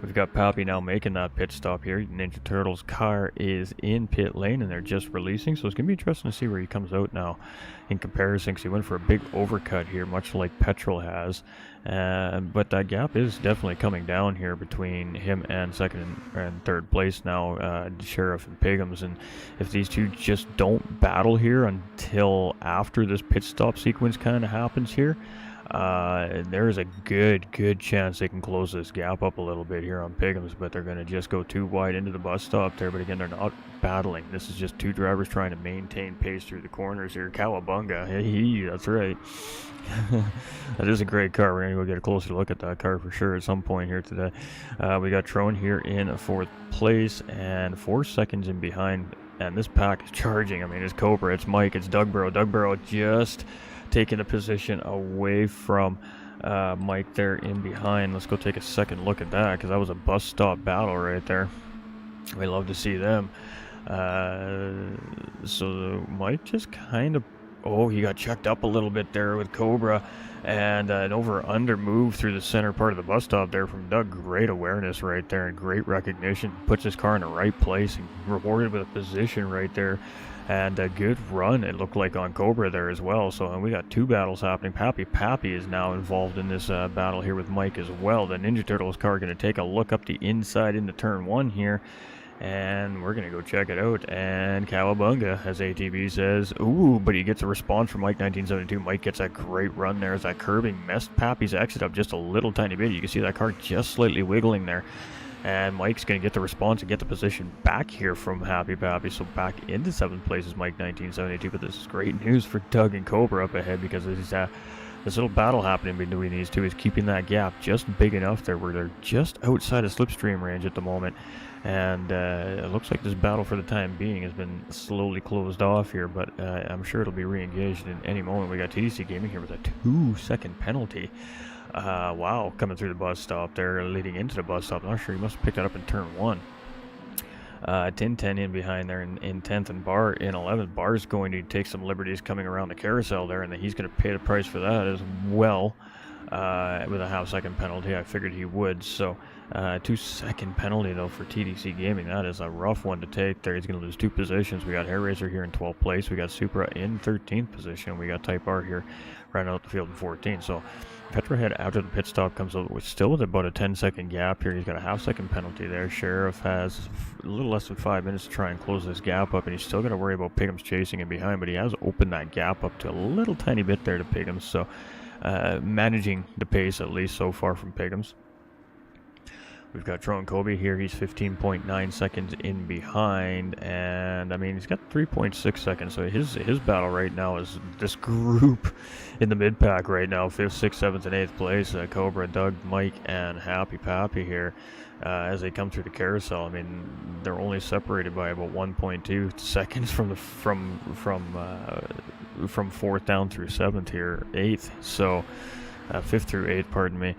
we've got Pappy now making that pit stop here. Ninja Turtle's car is in pit lane, and they're just releasing. So it's going to be interesting to see where he comes out now in comparison, because he went for a big overcut here, much like Petrol has. But that gap is definitely coming down here between him and second and third place now, Sheriff and Piggums. And if these two just don't battle here until after this pit stop sequence kind of happens here, there is a good chance they can close this gap up a little bit here on Piggums, but they're going to just go too wide into the bus stop there. But again, they're not battling. This is just two drivers trying to maintain pace through the corners here. Cowabunga, hey, that's right. That is a great car. We're going to go get a closer look at that car for sure at some point here today. We got Trone here in 4th place and 4 seconds in behind, and this pack is charging. I mean, it's Cobra, it's Mike, it's Doug Burrow. Doug Burrow just taking a position away from Mike there in behind. Let's go take a second look at that, because that was a bus stop battle right there. We love to see them. So Mike just kind of, he got checked up a little bit there with Cobra, and an over-under move through the center part of the bus stop there from Doug. Great awareness right there and great recognition. Puts his car in the right place and rewarded with a position right there. And a good run, it looked like, on Cobra there as well. So we got two battles happening. Pappy is now involved in this battle here with Mike as well. The Ninja Turtles car going to take a look up the inside into turn 1 here. and we're going to go check it out. And Cowabunga, as ATB says, ooh, but he gets a response from Mike 1972. Mike gets a great run there as that curbing messed Pappy's exit up just a little tiny bit. You can see that car just slightly wiggling there. And Mike's going to get the response and get the position back here from Happy Pappy. So back into 7th place is Mike 1972. But this is great news for Doug and Cobra up ahead, because this little battle happening between these two is keeping that gap just big enough there where they're just outside of slipstream range at the moment. And it looks like this battle for the time being has been slowly closed off here, but I'm sure it'll be re-engaged in any moment. We got TDC Gaming here with a 2-second penalty. Wow, coming through the bus stop there, leading into the bus stop. I'm not sure, he must have picked that up in turn 1. Ten Tenths in behind there in 10th, and Bar in 11th. Bar's going to take some liberties coming around the carousel there, and he's going to pay the price for that as well, with a half-second penalty. I figured he would. So 2-second penalty though for TDC Gaming. That is a rough one to take there. He's going to lose 2 positions. We got Hair Razor here in 12th place. We got Supra in 13th position. We got Type R here running out the field in 14th. So Petrohead after the pit stop comes up with still with about a 10-second gap here. He's got a half-second penalty there. Sheriff has a little less than 5 minutes to try and close this gap up, and he's still going to worry about Pigham's chasing him behind, but he has opened that gap up to a little tiny bit there to Pigham's. So managing the pace at least so far from Pigham's. We've got Tron Kobe here. He's 15.9 seconds in behind, and I mean, he's got 3.6 seconds. So his battle right now is this group in the mid pack right now, 5th, 6th, 7th, and 8th place. Cobra, Doug, Mike, and Happy Pappy here as they come through the carousel. I mean, they're only separated by about 1.2 seconds from 4th down through 7th here, 8th. So 5th through 8th, pardon me.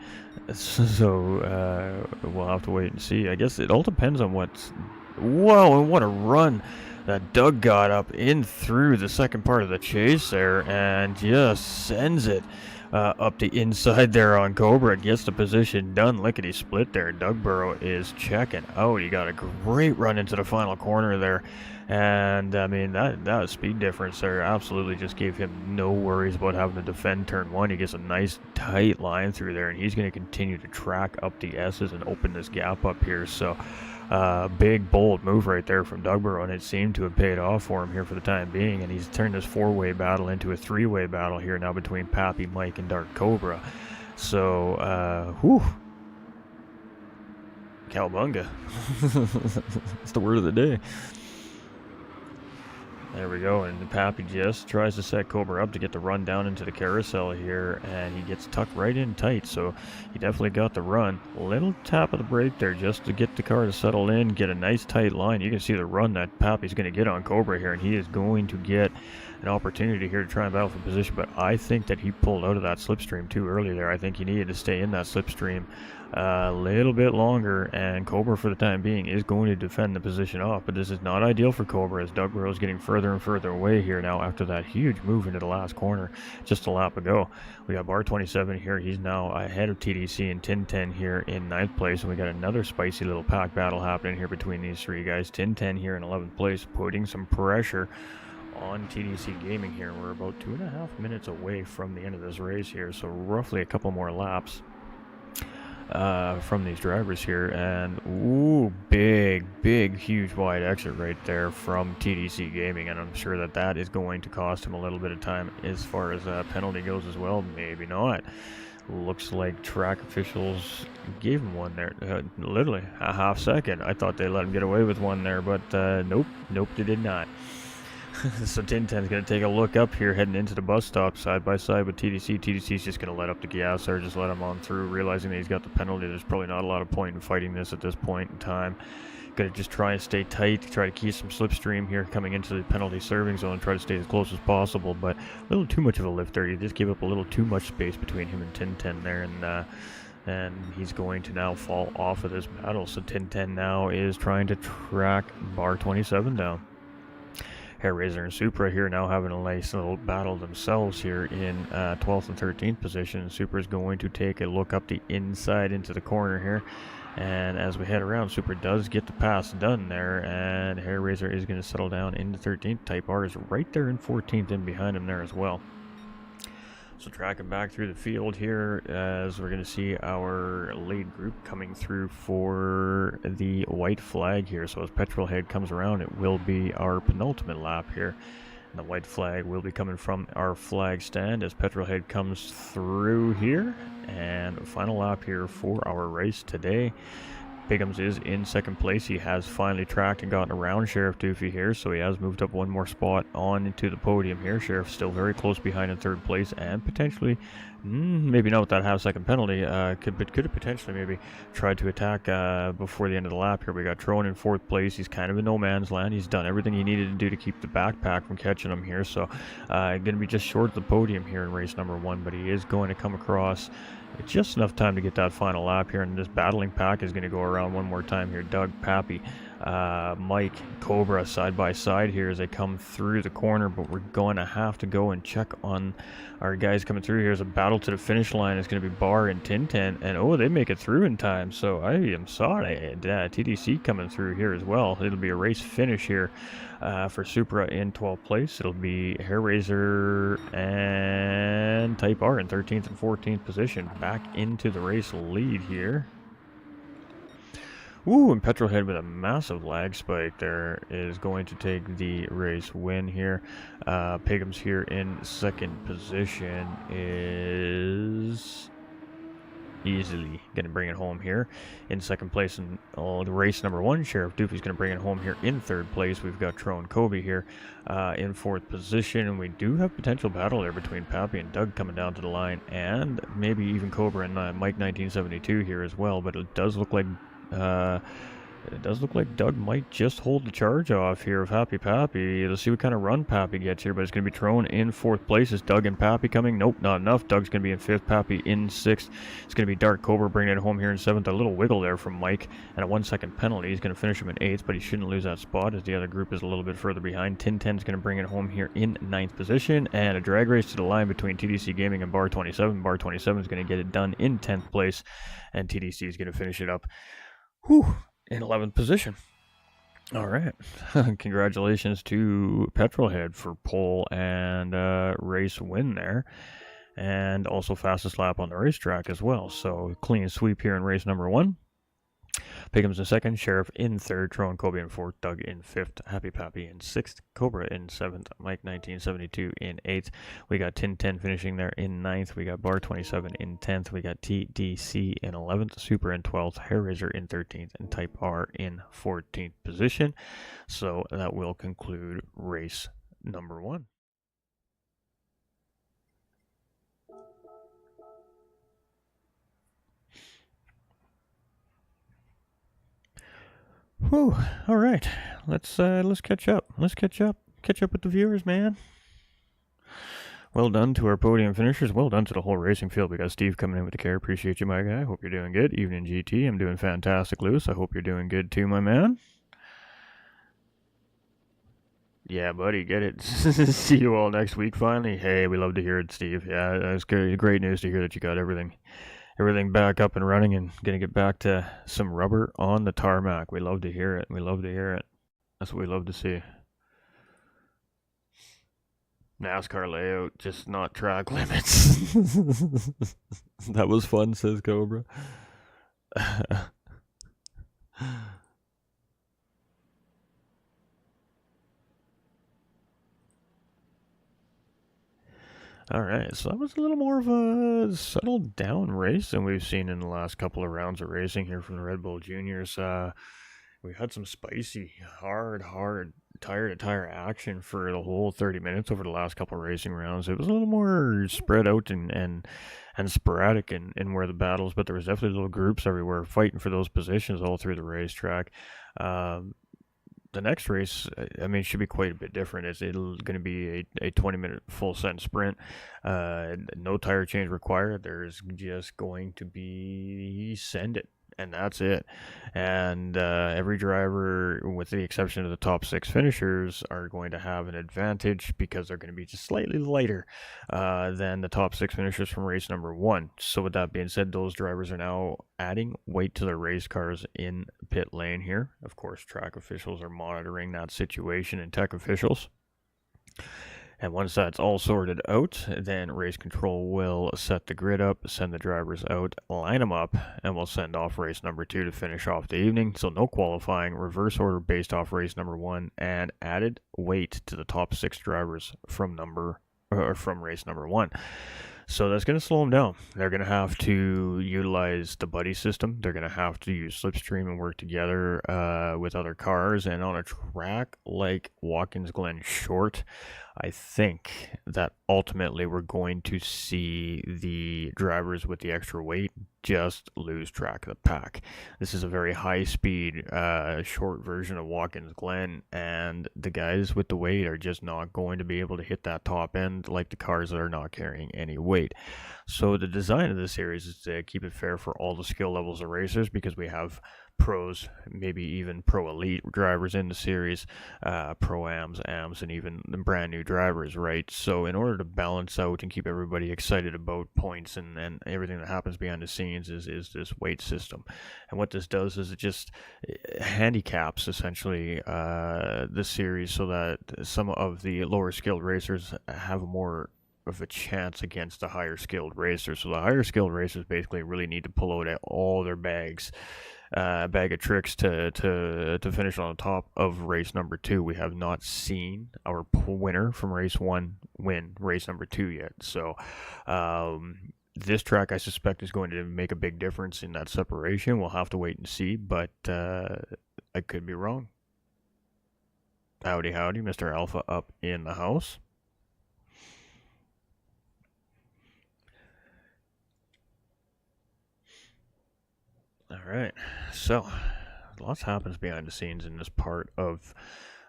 So we'll have to wait and see. I guess it all depends on what's... Whoa, and what a run that Doug got up in through the second part of the chase there, and just sends it up the inside there on Cobra. Gets the position done. Lickety split there. Doug Burrow is checking out. He got a great run into the final corner there. And I mean, that speed difference there absolutely just gave him no worries about having to defend turn 1. He gets a nice tight line through there, and he's going to continue to track up the S's and open this gap up here. So big bold move right there from Doug Burrow, and it seemed to have paid off for him here for the time being. And he's turned this 4-way battle into a 3-way battle here now between Pappy, Mike, and Dark Cobra. So whew, Cowabunga. That's the word of the day. There we go, and Pappy just tries to set Cobra up to get the run down into the carousel here, and he gets tucked right in tight, so he definitely got the run. Little tap of the brake there just to get the car to settle in, get a nice tight line. You can see the run that Pappy's going to get on Cobra here, and he is going to get an opportunity here to try and battle for position, but I think that he pulled out of that slipstream too early there. I think he needed to stay in that slipstream a little bit longer, and Cobra for the time being is going to defend the position off, but this is not ideal for Cobra as Doug Burrow is getting further and further away here now after that huge move into the last corner just a lap ago. We got Bar 27 here. He's now ahead of TDC and Ten Tenths here in 9th place, and we got another spicy little pack battle happening here between these 3 guys. Ten Tenths here in 11th place, putting some pressure on TDC Gaming here. We're about 2.5 minutes away from the end of this race here, so roughly a couple more laps from these drivers here. And ooh, big huge wide exit right there from TDC Gaming, and I'm sure that is going to cost him a little bit of time as far as penalty goes as well. Maybe not. Looks like track officials gave him one there, literally a half second. I thought they let him get away with one there, but nope, they did not. So Ten Tenths going to take a look up here, heading into the bus stop side by side with TDC. TDC's just going to let up the gas there, just let him on through, realizing that he's got the penalty. There's probably not a lot of point in fighting this at this point in time. Going to just try and stay tight, try to keep some slipstream here coming into the penalty serving zone, and try to stay as close as possible, but a little too much of a lift there. He just gave up a little too much space between him and Ten Tenths there, and he's going to now fall off of this battle. So Ten Tenths now is trying to track Bar 27 down. Hair Razor and Supra here now having a nice little battle themselves here in 12th and 13th position. Supra is going to take a look up the inside into the corner here, and as we head around, Supra does get the pass done there, and Hair Razor is going to settle down into 13th. Type R is right there in 14th and behind him there as well. So tracking back through the field here as we're going to see our lead group coming through for the white flag here. So as Petrolhead comes around, it will be our penultimate lap here. And the white flag will be coming from our flag stand as Petrolhead comes through here. And final lap here for our race today. Piggums is in second place. He has finally tracked and gotten around Sheriff Doofy here, so he has moved up one more spot on into the podium here. Sheriff still very close behind in third place, and potentially, maybe not with that half-second penalty, could have potentially maybe tried to attack before the end of the lap here. We got Trone in fourth place. He's kind of in no man's land. He's done everything he needed to do to keep the backpack from catching him here, so going to be just short of the podium here in race number 1, but he is going to come across just enough time to get that final lap here, and this battling pack is going to go around one more time here. Doug, Pappy, Mike, Cobra side by side here as they come through the corner, but we're going to have to go and check on our guys coming through here. As a battle to the finish line is going to be Bar and Ten Tenths, and oh, they make it through in time, so I am sorry. TDC coming through here as well. It'll be a race finish here for Supra in 12th place. It'll be Hairraiser and Type R in 13th and 14th position. Back into the race lead here. Ooh, and Petrolhead with a massive lag spike there is going to take the race win here. Piggums here in second position is easily going to bring it home here in second place. And the race number 1, Sheriff Doofy's going to bring it home here in third place. We've got Trone Kobe here in fourth position, and we do have potential battle there between Pappy and Doug coming down to the line, and maybe even Cobra and Mike 1972 here as well. But it does look like Doug might just hold the charge off here of Happy Pappy. Let's see what kind of run Pappy gets here, but it's going to be Trone in fourth place. Is Doug and Pappy coming? Nope, not enough. Doug's going to be in fifth, Pappy in sixth. It's going to be Dark Cobra bringing it home here in seventh. A little wiggle there from Mike, and a 1 second penalty. He's going to finish him in eighth, but he shouldn't lose that spot as the other group is a little bit further behind. Ten Tenths going to bring it home here in ninth position, and a drag race to the line between TDC Gaming and Bar 27. Bar 27 is going to get it done in 10th place, and TDC is going to finish it up in 11th position. All right. Congratulations to Petrolhead for pole and race win there. And also fastest lap on the racetrack as well. So clean sweep here in race number 1. Piggums in second, Sheriff in third, Trone Kobe in fourth, Doug in fifth, Happy Pappy in sixth, Cobra in seventh, Mike 1972 in eighth. We got Ten Tenths finishing there in ninth. We got Bar 27 in 10th. We got TDC in 11th, Super in 12th, Hairraiser in 13th, and Type R in 14th position. So that will conclude race number 1. Whew, all right. Let's catch up. Catch up with the viewers, man. Well done to our podium finishers. Well done to the whole racing field. We got Steve coming in with the care. Appreciate you, my guy. Hope you're doing good. Evening GT. I'm doing fantastic, Lewis. I hope you're doing good too, my man. Yeah, buddy, get it. See you all next week finally. Hey, we love to hear it, Steve. Yeah, that's great news to hear that you got everything back up and running and gonna get back to some rubber on the tarmac. We love to hear it. That's what we love to see. NASCAR layout, just not track limits. That was fun, says Cobra. Alright, so that was a little more of a settled down race than we've seen in the last couple of rounds of racing here from the Red Bull Juniors. We had some spicy, hard, tire-to-tire action for the whole 30 minutes over the last couple of racing rounds. It was a little more spread out and sporadic in where the battles, but there was definitely little groups everywhere fighting for those positions all through the racetrack. The next race, I mean, should be quite a bit different. It's going to be a 20-minute full-set sprint. No tire change required. There's just going to be send it, and that's it. And every driver, with the exception of the top 6 finishers, are going to have an advantage because they're going to be just slightly lighter than the top 6 finishers from race number 1. So with that being said, those drivers are now adding weight to their race cars in pit lane here. Of course, track officials are monitoring that situation, and tech officials. And once that's all sorted out, then race control will set the grid up, send the drivers out, line them up, and we'll send off race number 2 to finish off the evening. So no qualifying, reverse order based off race number 1, and added weight to the top 6 drivers from race number 1. So that's going to slow them down. They're going to have to utilize the buddy system. They're going to have to use slipstream and work together with other cars. And on a track like Watkins Glen Short, I think that ultimately we're going to see the drivers with the extra weight just lose track of the pack. This is a very high-speed, short version of Watkins Glen, and the guys with the weight are just not going to be able to hit that top end like the cars that are not carrying any weight. So the design of this series is to keep it fair for all the skill levels of racers, because we have pros, maybe even pro elite drivers in the series, pro-ams, AMs, and even the brand new drivers, right? So in order to balance out and keep everybody excited about points and everything that happens behind the scenes is this weight system. And what this does is it just handicaps essentially the series so that some of the lower skilled racers have more of a chance against the higher skilled racers. So the higher skilled racers basically really need to pull out all their bag of tricks to finish on the top of race number 2. We have not seen our winner from race 1 win race number 2 yet. So this track, I suspect, is going to make a big difference in that separation. We'll have to wait and see, but I could be wrong. Howdy, howdy, Mr. Alpha up in the house. Alright, so lots happens behind the scenes in this part of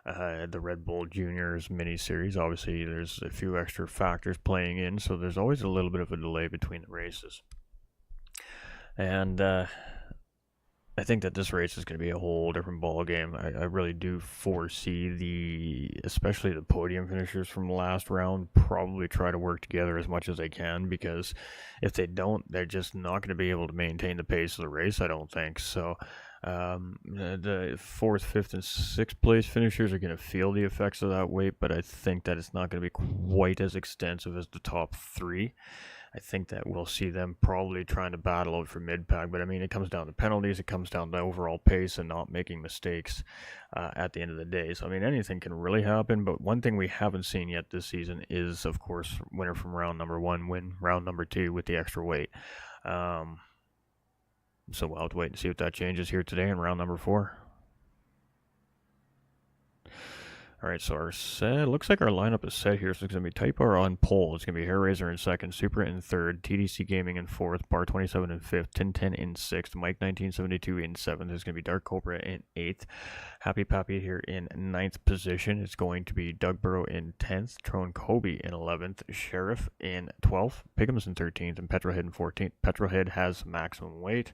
the Red Bull Juniors mini-series. Obviously, there's a few extra factors playing in, so there's always a little bit of a delay between the races. And I think that this race is going to be a whole different ball game. I really do foresee especially the podium finishers from the last round probably try to work together as much as they can, because if they don't, they're just not going to be able to maintain the pace of the race, I don't think. So the 4th, 5th, and 6th place finishers are going to feel the effects of that weight, but I think that it's not going to be quite as extensive as the top 3. I think that we'll see them probably trying to battle out for mid-pack, but I mean, it comes down to penalties, it comes down to overall pace and not making mistakes at the end of the day. So, I mean, anything can really happen, but one thing we haven't seen yet this season is, of course, winner from round number 1 win round number 2 with the extra weight. So we'll have to wait and see if that changes here today in round number 4. Alright, so looks like our lineup is set here. So it's going to be Type R on pole. It's going to be Hair Razor in 2nd, Supra in 3rd, TDC Gaming in 4th, Bar 27 in 5th, Ten Tenths in 6th, Mike 1972 in 7th. There's going to be Dark Cobra in 8th, Happy Pappy here in 9th position. It's going to be Doug Burrow in 10th, Tron Kobe in 11th, Sheriff in 12th, Piggums in 13th, and Petrolhead in 14th. Petrolhead has maximum weight.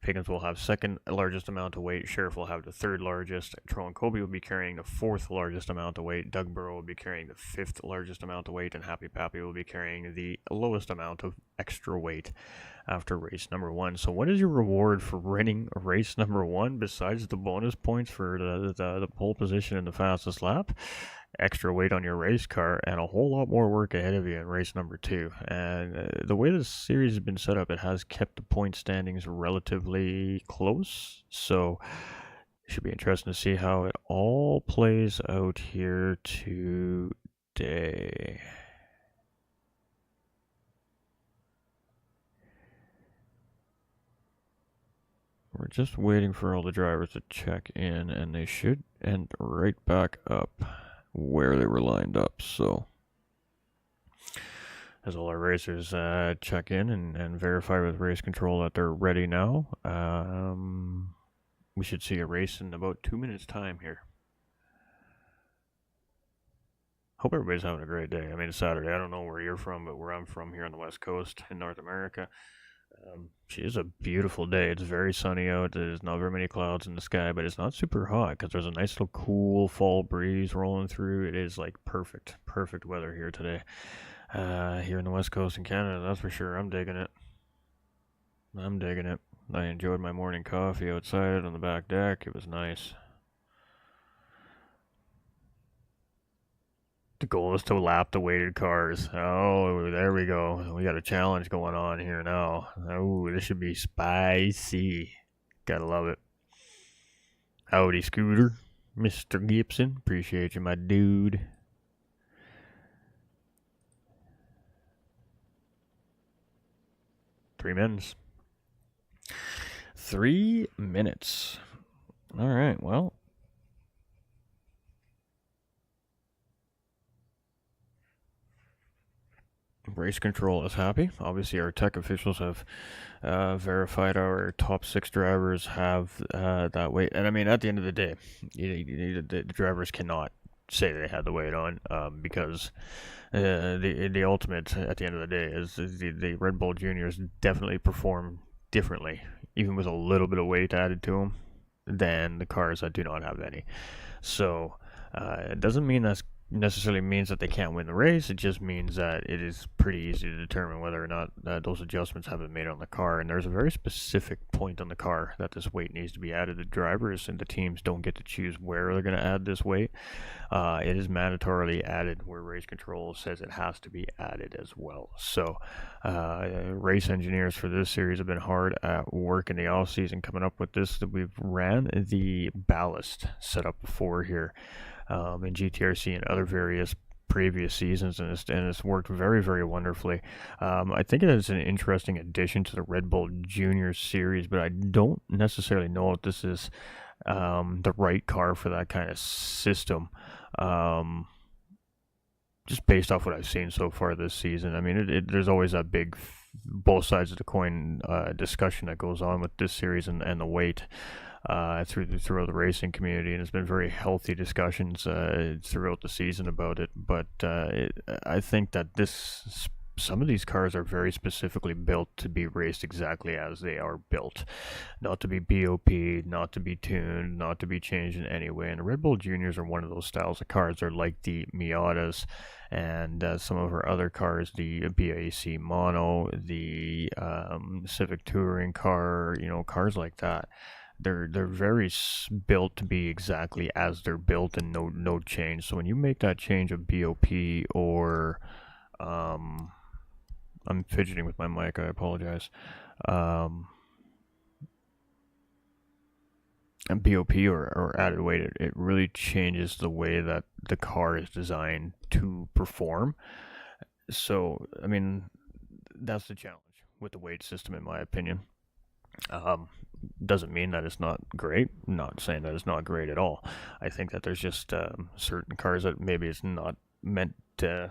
Piggums will have 2nd largest amount of weight. Sheriff will have the 3rd largest. Tron Kobe will be carrying the 4th largest amount of weight. Doug Burrow will be carrying the 5th largest amount of weight, and Happy Pappy will be carrying the lowest amount of extra weight after race number 1. So what is your reward for winning race number 1 besides the bonus points for the pole position in the fastest lap? Extra weight on your race car and a whole lot more work ahead of you in race number 2. And the way this series has been set up, it has kept the point standings relatively close, so it should be interesting to see how it all plays out here today. We're just waiting for all the drivers to check in, and they should end right back up where they were lined up. So as all our racers check in and verify with race control that they're ready now, we should see a race in about 2 minutes time here. Hope everybody's having a great day. I mean, it's Saturday. I don't know where you're from, but where I'm from here on the West Coast in North America, it is a beautiful day. It's very sunny out. There's not very many clouds in the sky, but it's not super hot because there's a nice little cool fall breeze rolling through. It is like perfect weather here today. Here in the West Coast in Canada, that's for sure. I'm digging it. I enjoyed my morning coffee outside on the back deck. It was nice. The goal is to lap the weighted cars. Oh, there we go. We got a challenge going on here now. Oh, this should be spicy. Gotta love it. Howdy, Scooter. Mr. Gibson. Appreciate you, my dude. Three minutes. 3 minutes. All right, well. Race control is happy. Obviously, our tech officials have verified our top 6 drivers have that weight. And I mean, at the end of the day, the drivers cannot say they had the weight on because the ultimate at the end of the day is the Red Bull Juniors definitely perform differently, even with a little bit of weight added to them, than the cars that do not have any. So it doesn't mean that's necessarily means that they can't win the race. It just means that it is pretty easy to determine whether or not those adjustments have been made on the car, and there's a very specific point on the car that this weight needs to be added. The drivers and the teams don't get to choose where they're going to add this weight. It is mandatorily added where race control says it has to be added as well. So race engineers for this series have been hard at work in the off season coming up with this. We've ran the ballast setup before here in GTRC and other various previous seasons, and it's worked very, very wonderfully. I think it is an interesting addition to the Red Bull Juniors series, but I don't necessarily know if this is the right car for that kind of system. Just based off what I've seen so far this season. I mean, there's always that big both sides of the coin discussion that goes on with this series and the weight throughout the racing community, and it's been very healthy discussions throughout the season about it. But I think that some of these cars are very specifically built to be raced exactly as they are built, not to be BOP'd, not to be tuned, not to be changed in any way. And the Red Bull Juniors are one of those styles of cars. They're like the Miatas and some of our other cars, the BAC Mono, the Civic Touring car, cars like that. They're very built to be exactly as they're built and no change. So when you make that change of BOP or I'm fidgeting with my mic, I apologize. And BOP or added weight, it really changes the way that the car is designed to perform. So, I mean, that's the challenge with the weight system, in my opinion. Doesn't mean that it's not great. I'm not saying that it's not great at all. I think that there's just certain cars that maybe it's not meant to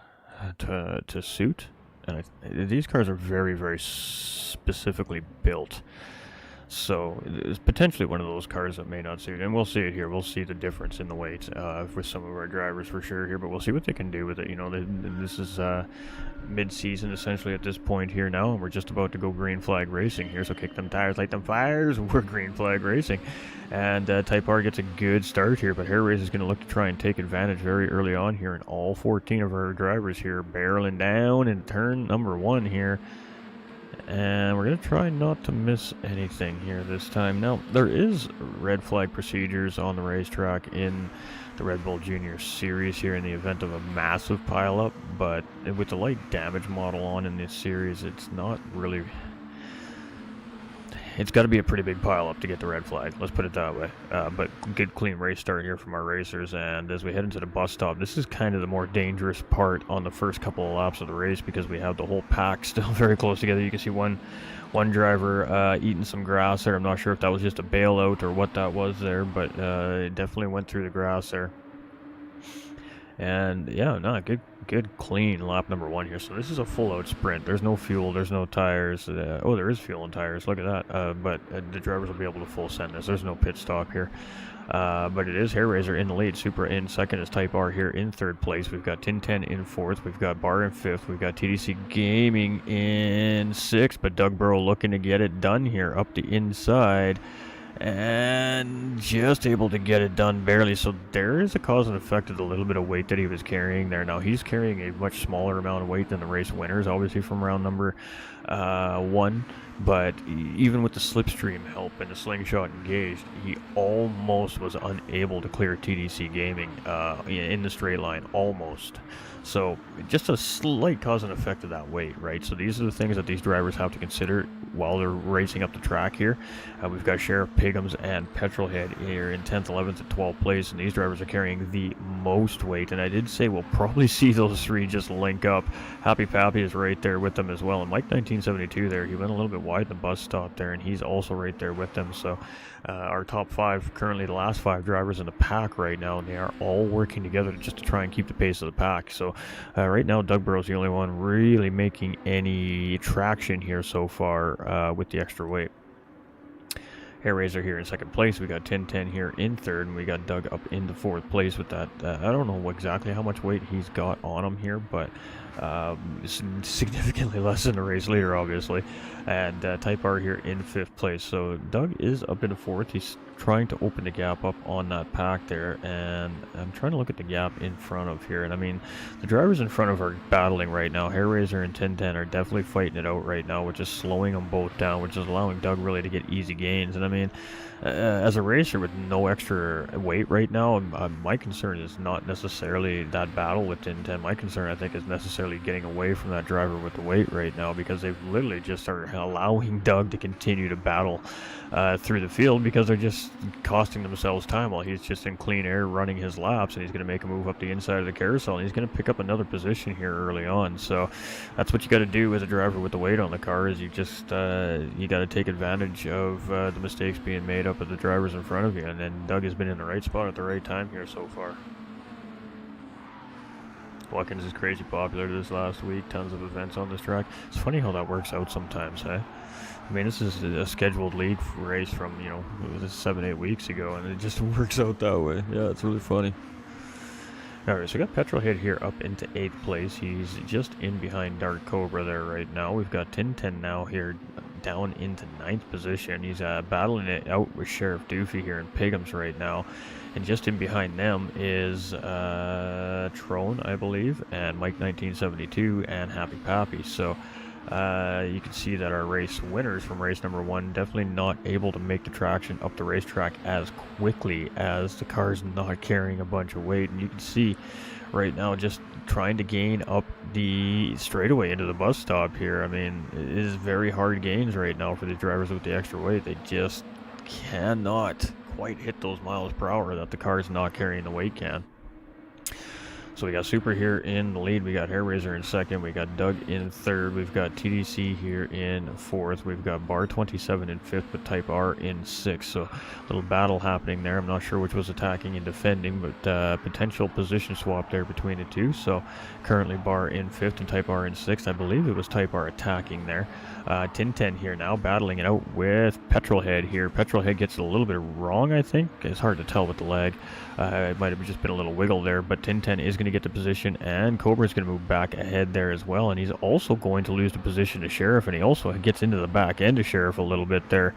suit. And these cars are very, very specifically built. So it's potentially one of those cars that may not suit. And we'll see it here. We'll see the difference in the weight with some of our drivers for sure here. But we'll see what they can do with it. This is mid-season essentially at this point here now. And we're just about to go green flag racing here. So kick them tires, light them fires. We're green flag racing. And Type R gets a good start here. But Hair Race is going to look to try and take advantage very early on here. And all 14 of our drivers here barreling down in turn number 1 here. And we're going to try not to miss anything here this time. Now, there is red flag procedures on the racetrack in the Red Bull Junior Series here in the event of a massive pileup, but with the light damage model on in this series, it's not really... It's got to be a pretty big pileup to get the red flag, let's put it that way. But good clean race start here from our racers, and as we head into the bus stop, this is kind of the more dangerous part on the first couple of laps of the race because we have the whole pack still very close together. You can see one driver eating some grass there. I'm not sure if that was just a bailout or what that was there, but it definitely went through the grass there. And yeah, no, good clean lap number 1 here. So this is a full-out sprint. There's no fuel, there's no tires. Oh, there is fuel and tires. Look at that. But the drivers will be able to full send this. There's no pit stop here. But it is Hair Razor in the lead. Supra in second is Type R here in third place. We've got Ten Tenths in fourth. We've got Bar in fifth. We've got TDC Gaming in sixth. But Doug Burrow looking to get it done here up the inside. And just able to get it done barely. So there is a cause and effect of the little bit of weight that he was carrying there. Now he's carrying a much smaller amount of weight than the race winners, obviously from round number one, but even with the slipstream help and the slingshot engaged, he almost was unable to clear TDC Gaming in the straight line, almost. So just a slight cause and effect of that weight, right? So these are the things that these drivers have to consider while they're racing up the track here. We've got Sheriff, Piggums, and Petrolhead here in 10th, 11th, and 12th place, and these drivers are carrying the most weight. And I did say we'll probably see those three just link up. Happy Pappy is right there with them as well, and Mike 1972 there, he went a little bit wide in the bus stop there, and he's also right there with them. So our top five, currently the last five drivers in the pack right now, and they are all working together just to try and keep the pace of the pack. So right now Doug Burrow's the only one really making any traction here so far with the extra weight. Hair Razor here in second place. We got 1010 here in third, and we got Doug up into fourth place with that. I don't know exactly how much weight he's got on him here, but significantly less than the race leader, obviously. And Type R here in fifth place. So Doug is up into fourth. He's trying to open the gap up on that pack there, and I'm trying to look at the gap in front of here. And I mean, the drivers in front of are battling right now. Hair Razor and 1010 are definitely fighting it out right now, which is slowing them both down, which is allowing Doug really to get easy gains. And I mean, as a racer with no extra weight right now, my concern is not necessarily that battle with 1010. My concern, I think, is necessarily getting away from that driver with the weight right now, because they've literally just are allowing Doug to continue to battle through the field, because they're just costing themselves time while he's just in clean air running his laps, and he's going to make a move up the inside of the carousel, and he's going to pick up another position here early on. So that's what you got to do as a driver with the weight on the car, is you just you got to take advantage of the mistakes being made up of the drivers in front of you. And then Doug has been in the right spot at the right time here so far. Watkins is crazy popular this last week. Tons of events on this track. It's funny how that works out sometimes, hey? I mean, this is a scheduled league race from, you know, it was 7-8 weeks ago, and it just works out that way. Yeah, it's really funny. Alright, so we got Petrolhead here up into 8th place. He's just in behind Dark Cobra there right now. We've got 1010 now here down into 9th position. He's battling it out with Sheriff Doofy here in Piggums right now. And just in behind them is Trone, I believe, and Mike 1972 and Happy Pappy. So you can see that our race winners from race number 1 definitely not able to make the traction up the racetrack as quickly, as the car's not carrying a bunch of weight. And you can see right now just trying to gain up the straightaway into the bus stop here. I mean, it is very hard gains right now for these drivers with the extra weight. They just cannot quite hit those miles per hour that the car is not carrying the weight can. So we got Super here in the lead, we got Hair Razor in second, we got Doug in third, we've got TDC here in fourth, we've got Bar 27 in fifth, but Type R in sixth. So a little battle happening there. I'm not sure which was attacking and defending, but potential position swap there between the two. So currently Bar in fifth and Type R in sixth. I believe it was Type R attacking there. 1010 here now battling it out with Petrolhead here. Petrolhead gets it a little bit wrong, I think. It's hard to tell with the lag. It might have just been a little wiggle there, but 1010 is going to get the position, and Cobra is going to move back ahead there as well, and he's also going to lose the position to Sheriff, and he also gets into the back end of Sheriff a little bit there,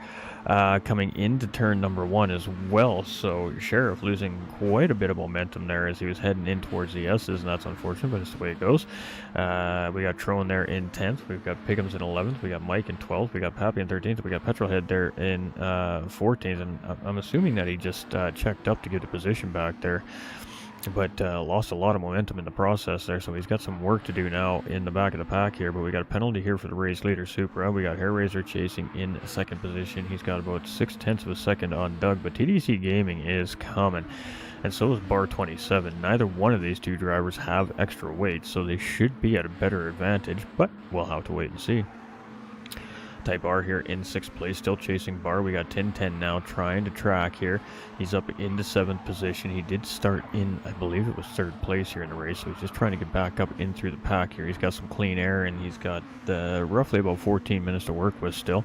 coming into turn number 1 as well. So Sheriff losing quite a bit of momentum there as he was heading in towards the S's, and that's unfortunate, but it's the way it goes. We got Trone there in 10th, we've got Piggums in 11th, we got Mike in 12th, we got Pappy in 13th, we got Petrolhead there in 14th, and I'm assuming that he just checked up to get the position back there, but lost a lot of momentum in the process there, so he's got some work to do now in the back of the pack here. But we got a penalty here for the race leader, Supra. We got Hair Razor chasing in second position. He's got about 0.6 of a second on Doug, but TDC Gaming is coming, and so is Bar 27. Neither one of these two drivers have extra weight, so they should be at a better advantage, but we'll have to wait and see. Type R here in 6th place, still chasing Bar. We got 1010 now trying to track here. He's up into 7th position. He did start in, I believe it was 3rd place here in the race, so he's just trying to get back up in through the pack here. He's got some clean air, and he's got roughly about 14 minutes to work with still.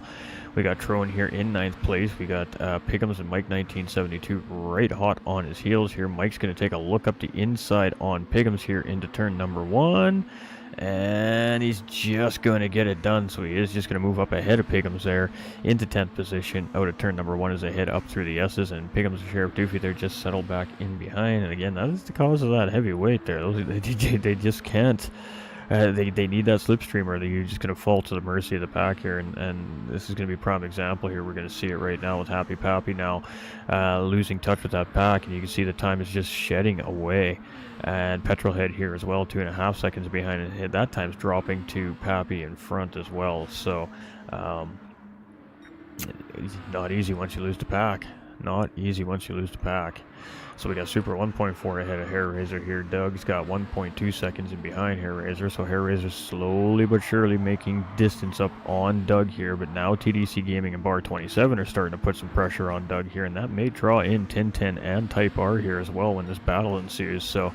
We got Trone here in 9th place. We got Piggums and Mike 1972 right hot on his heels here. Mike's going to take a look up the inside on Piggums here into turn number 1. And he's just going to get it done, so he is just going to move up ahead of Piggums there into 10th position out of turn number 1 as they head up through the S's, and Piggums and Sheriff Doofy there just settled back in behind. And again, that is the cause of that heavy weight there. They just can't they need that slipstream, or they're just going to fall to the mercy of the pack here. And this is going to be a prime example here. We're going to see it right now with Happy Pappy now losing touch with that pack, and you can see the time is just shedding away. And Petrolhead here as well, 2.5 seconds behind it. That time's dropping to Pappy in front as well. So not easy once you lose the pack. Not easy once you lose the pack. So we got Super 1.4 ahead of Hair Razor here. Doug's got 1.2 seconds in behind Hair Razor. So Hair Razor slowly but surely making distance up on Doug here. But now TDC Gaming and Bar 27 are starting to put some pressure on Doug here. And that may draw in 1010 and Type R here as well when this battle ensues. So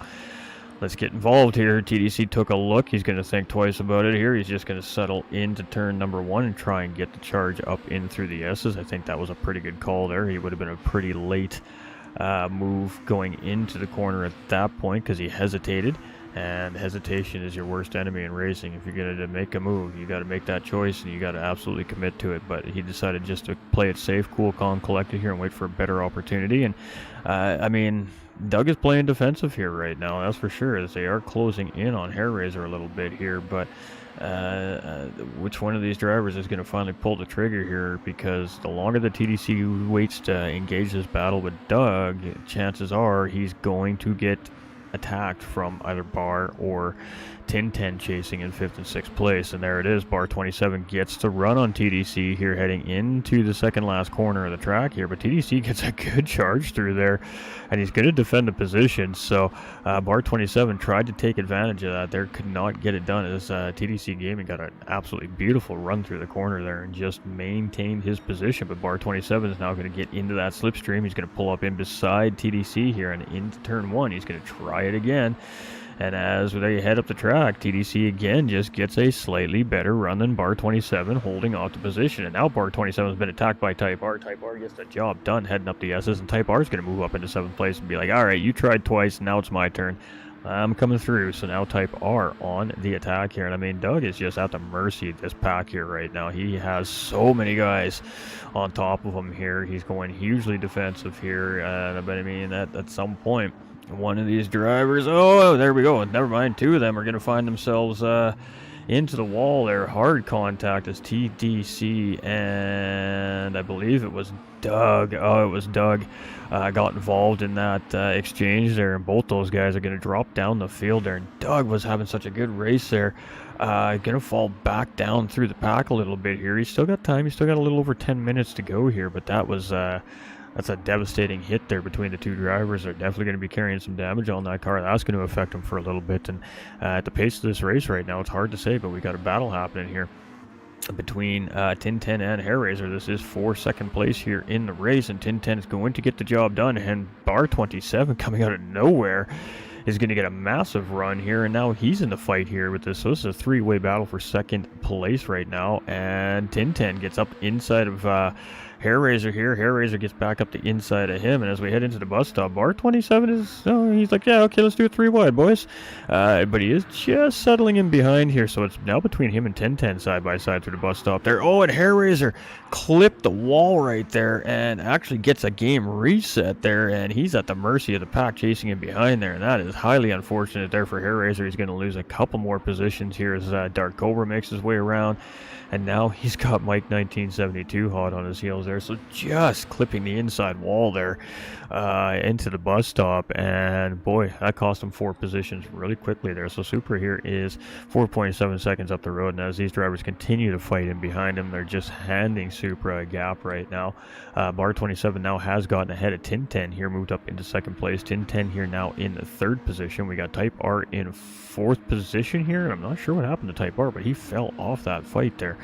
let's get involved here. TDC took a look. He's going to think twice about it here. He's just going to settle into turn number 1 and try and get the charge up in through the S's. I think that was a pretty good call there. He would have been a pretty late move going into the corner at that point because he hesitated. And hesitation is your worst enemy in racing. If you're going to make a move, you got to make that choice and you got to absolutely commit to it. But he decided just to play it safe, cool, calm, collected here and wait for a better opportunity. And I mean, Doug is playing defensive here right now, that's for sure, as they are closing in on Hair Razor a little bit here. But which one of these drivers is going to finally pull the trigger here? Because the longer the TDC waits to engage this battle with Doug, chances are he's going to get attacked from either Bar or Ten Tenths chasing in 5th and 6th place. And there it is, Bar 27 gets to run on TDC here heading into the second last corner of the track here, but TDC gets a good charge through there and he's going to defend the position. So Bar 27 tried to take advantage of that there, could not get it done as TDC Gaming got an absolutely beautiful run through the corner there and just maintained his position. But Bar 27 is now going to get into that slipstream. He's going to pull up in beside TDC here and into turn 1. He's going to try it again. And as they head up the track, TDC again just gets a slightly better run than Bar 27, holding off the position. And now Bar 27 has been attacked by Type R. Type R gets the job done heading up the S's, and Type R is going to move up into 7th place and be like, all right, you tried twice, now it's my turn. I'm coming through. So now Type R on the attack here. And I mean, Doug is just at the mercy of this pack here right now. He has so many guys on top of him here. He's going hugely defensive here. But I mean, at some point, one of these drivers, oh, there we go. Never mind. 2 of them are going to find themselves into the wall there. Hard contact as TDC and I believe it was Doug. Oh, it was Doug. Got involved in that exchange there, and both those guys are going to drop down the field there. And Doug was having such a good race there. Going to fall back down through the pack a little bit here. He's still got time. He's still got a little over 10 minutes to go here, but that was that's a devastating hit there between the 2 drivers. They're definitely going to be carrying some damage on that car. That's going to affect them for a little bit. And at the pace of this race right now, it's hard to say, but we got a battle happening here between Ten Tenths and Hair Razor. This is for 2nd place here in the race, and Ten Tenths is going to get the job done. And Bar 27 coming out of nowhere is going to get a massive run here, and now he's in the fight here with this. So this is a 3-way battle for 2nd place right now, and Ten Tenths gets up inside of Hair Razor here. Hair Razor gets back up the inside of him, and as we head into the bus stop, Bar 27 is, he's like, yeah, okay, let's do it 3 wide, boys. But he is just settling in behind here, so it's now between him and Ten Tenths side by side through the bus stop there. Oh, and Hair Razor clipped the wall right there and actually gets a game reset there, and he's at the mercy of the pack chasing him behind there, and that is highly unfortunate there for Hair Razor. He's going to lose a couple more positions here as Dark Cobra makes his way around. And now he's got Mike 1972 hot on his heels there. So just clipping the inside wall there into the bus stop. And boy, that cost him 4 positions really quickly there. So Supra here is 4.7 seconds up the road. And as these drivers continue to fight in behind him, they're just handing Supra a gap right now. Bar 27 now has gotten ahead of Ten Tenths here, moved up into 2nd place. Ten Tenths here now in the 3rd position. We got Type R in 4th position here. And I'm not sure what happened to Type R, but he fell off that fight there.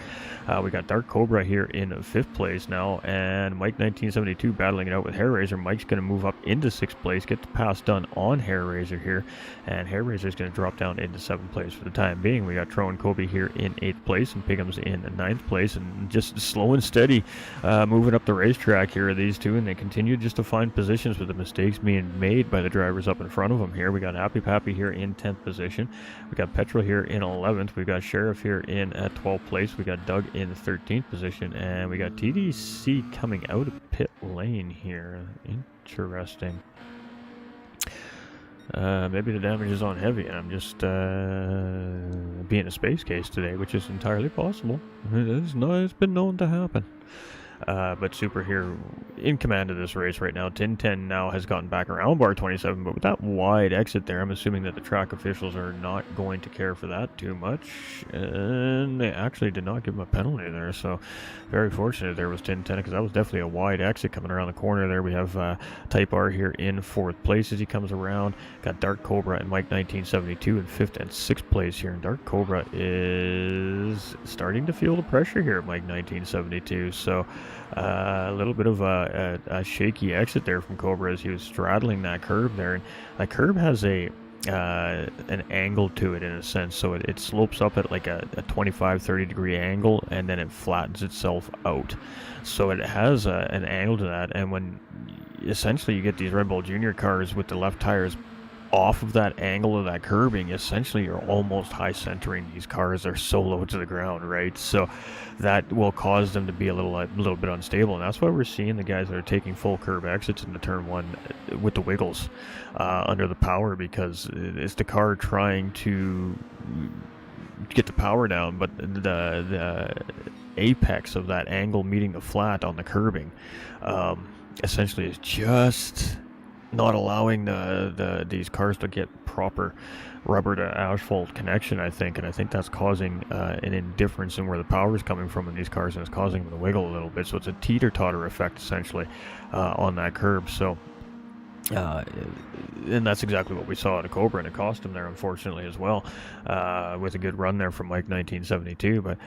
We got Dark Cobra here in 5th place now, and Mike 1972 battling it out with Hair Razor. Mike's going to move up into 6th place, get the pass done on Hair Razor here, and Hair Razor is going to drop down into 7th place for the time being. We got Tro and Kobe here in 8th place, and Pigham's in 9th place, and just slow and steady moving up the racetrack here are these 2, and they continue just to find positions with the mistakes being made by the drivers up in front of them here. We got Happy Pappy here in 10th position. We got Petrol here in 11th. We got Sheriff here in 12th place. We got Doug in the 13th position, and we got TDC coming out of pit lane here. Interesting. Maybe the damage is on heavy, and I'm just being a space case today, which is entirely possible. It's been known to happen. But Super here in command of this race right now. Ten Tenths now has gotten back around bar 27, but with that wide exit there, I'm assuming that the track officials are not going to care for that too much. And they actually did not give him a penalty there, so very fortunate there was Ten Tenths, because that was definitely a wide exit coming around the corner there. We have Type R here in 4th place as he comes around. Got Dark Cobra and Mike 1972 in 5th and 6th place here. And Dark Cobra is starting to feel the pressure here at Mike 1972, so a little bit of a shaky exit there from Cobra as he was straddling that curb there, and that curb has an angle to it in a sense, so it slopes up at like a 25-30 degree angle, and then it flattens itself out, so it has an angle to that. And when essentially you get these Red Bull Junior cars with the left tires off of that angle of that curbing, essentially you're almost high centering these cars. They're so low to the ground, right? So that will cause them to be a little bit unstable, and that's why we're seeing the guys that are taking full curb exits into turn 1 with the wiggles under the power, because it's the car trying to get the power down, but the apex of that angle meeting the flat on the curbing essentially is just not allowing these cars to get proper rubber to asphalt connection, I think, and I think that's causing an indifference in where the power is coming from in these cars, and it's causing them to wiggle a little bit. So it's a teeter-totter effect essentially on that curb. So and that's exactly what we saw at a Cobra, and it cost him there, unfortunately, as well, with a good run there from Mike 1972. But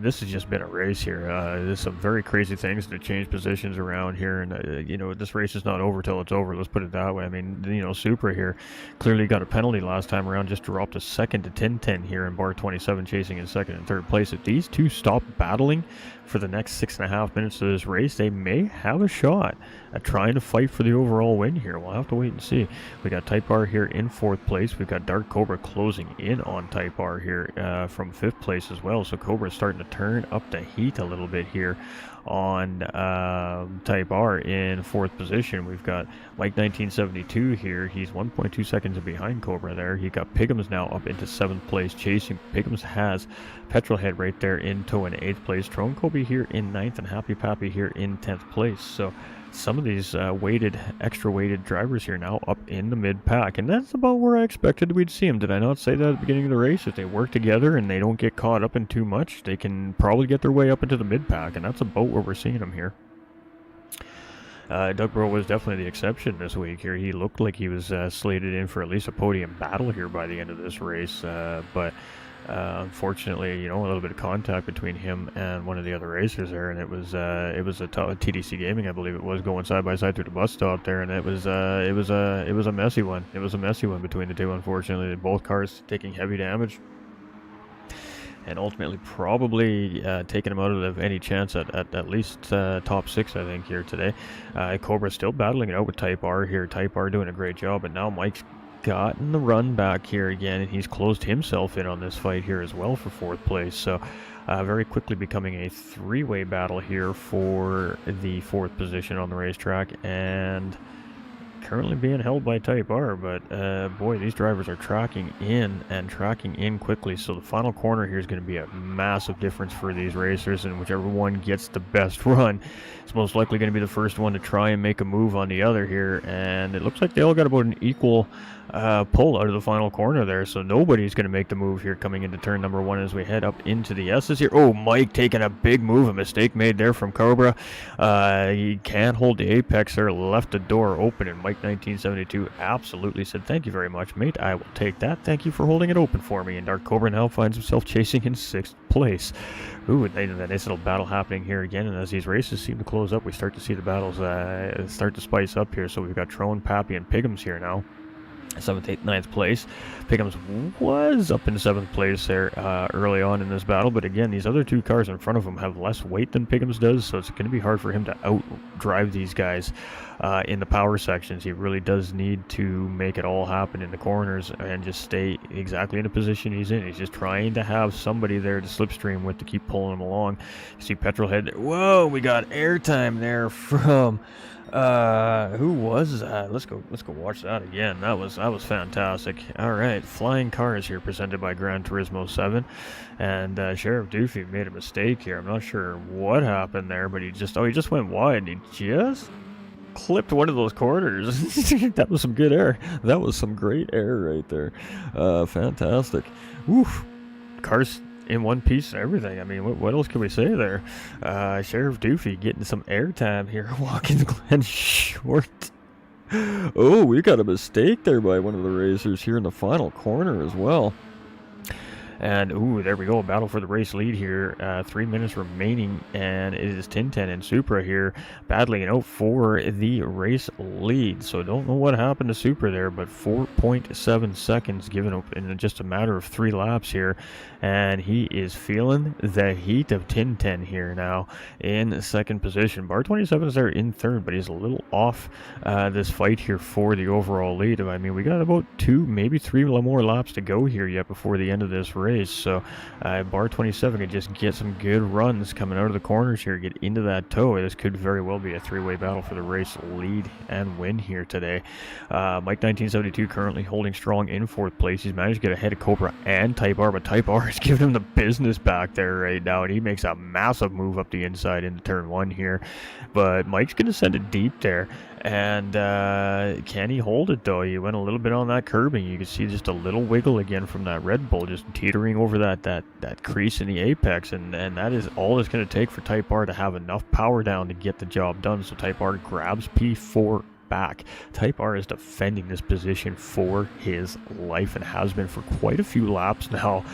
this has just been a race here. There's some very crazy things to change positions around here, and this race is not over till it's over. Let's put it that way. I mean, Supra here clearly got a penalty last time around, just dropped a second to Ten Tenths here in bar 27, chasing in 2nd and 3rd place. If these two stop battling for the next 6.5 minutes of this race, they may have a shot at trying to fight for the overall win here. We'll have to wait and see. We got Type R here in 4th place. We've got Dark Cobra closing in on Type R here from 5th place as well. So Cobra is starting to turn up the heat a little bit here on Type R in 4th position. We've got Mike 1972 here. He's 1.2 seconds behind Cobra there. He got Piggums now up into 7th place chasing. Piggums has Petrolhead right there in tow in 8th place. Trone Kobe here in 9th, and Happy Pappy here in 10th place. So some of these extra weighted drivers here now up in the mid-pack, and that's about where I expected we'd see them. Did I not say that at the beginning of the race? If they work together and they don't get caught up in too much, they can probably get their way up into the mid-pack, and that's about where we're seeing them here. Doug Bro was definitely the exception this week here. He looked like he was slated in for at least a podium battle here by the end of this race, but unfortunately, a little bit of contact between him and one of the other racers there, and it was a TDC Gaming, I believe it was, going side by side through the bus stop there, and it was a messy one. It was a messy one between the two. Unfortunately, both cars taking heavy damage, and ultimately probably taking him out of any chance at least top 6, I think, here today. Cobra still battling it out with Type R here. Type R doing a great job, but now Mike's gotten the run back here again, and he's closed himself in on this fight here as well for 4th place. So very quickly becoming a 3-way battle here for the 4th position on the racetrack, and currently being held by Type R, but boy, these drivers are tracking in quickly, so the final corner here is going to be a massive difference for these racers, and whichever one gets the best run is most likely going to be the first one to try and make a move on the other here. And it looks like they all got about an equal pull out of the final corner there, so nobody's going to make the move here coming into turn number 1 as we head up into the S's here. Oh, Mike taking a big move, a mistake made there from Cobra. He can't hold the apex there, left the door open, and Mike 1972 absolutely said, "Thank you very much, mate. I will take that. Thank you for holding it open for me." And Dark Cobra now finds himself chasing in 6th place. Ooh, and a nice little battle happening here again, and as these races seem to close up, we start to see the battles start to spice up here. So we've got Trone, Pappy, and Piggums here now. 7th, 8th, 9th place. Piggums was up in 7th place there early on in this battle, but again, these other two cars in front of him have less weight than Piggums does, so it's going to be hard for him to outdrive these guys in the power sections. He really does need to make it all happen in the corners and just stay exactly in the position he's in. He's just trying to have somebody there to slipstream with to keep pulling him along. You see Petrolhead there. Whoa, we got airtime there from Who was that? Let's go watch that again. That was fantastic. All right, flying cars here presented by Gran Turismo 7, and Sheriff Doofy made a mistake here. I'm not sure what happened there, but he just went wide. And he just clipped one of those corners. That was some good air. That was some great air right there. Fantastic. Oof. Cars in one piece and everything. I mean, what else can we say there? Sheriff Doofy getting some airtime here. Watkins Glen Short. Oh, we got a mistake there by one of the racers here in the final corner as well. And, ooh, there we go. Battle for the race lead here. 3 minutes remaining, and it is Ten Tenths and Supra here battling it out for the race lead. So don't know what happened to Supra there, but 4.7 seconds given up in just a matter of 3 laps here. And he is feeling the heat of Ten Tenths here now in second position. Bar 27 is there in third, but he's a little off this fight here for the overall lead. I mean, we got about 2, maybe 3 more laps to go here yet before the end of this race. So Bar 27 could just get some good runs coming out of the corners here, get into that toe. This could very well be a 3-way battle for the race lead and win here today. Mike 1972 currently holding strong in 4th place. He's managed to get ahead of Cobra and Type R, but Type R is giving him the business back there right now, and he makes a massive move up the inside into turn 1 here. But Mike's going to send it deep there. And can he hold it though? He went a little bit on that curbing. You can see just a little wiggle again from that Red Bull, just teetering over that crease in the apex, and that is all it's going to take for Type R to have enough power down to get the job done. So Type R grabs P4 back. Type R is defending this position for his life and has been for quite a few laps now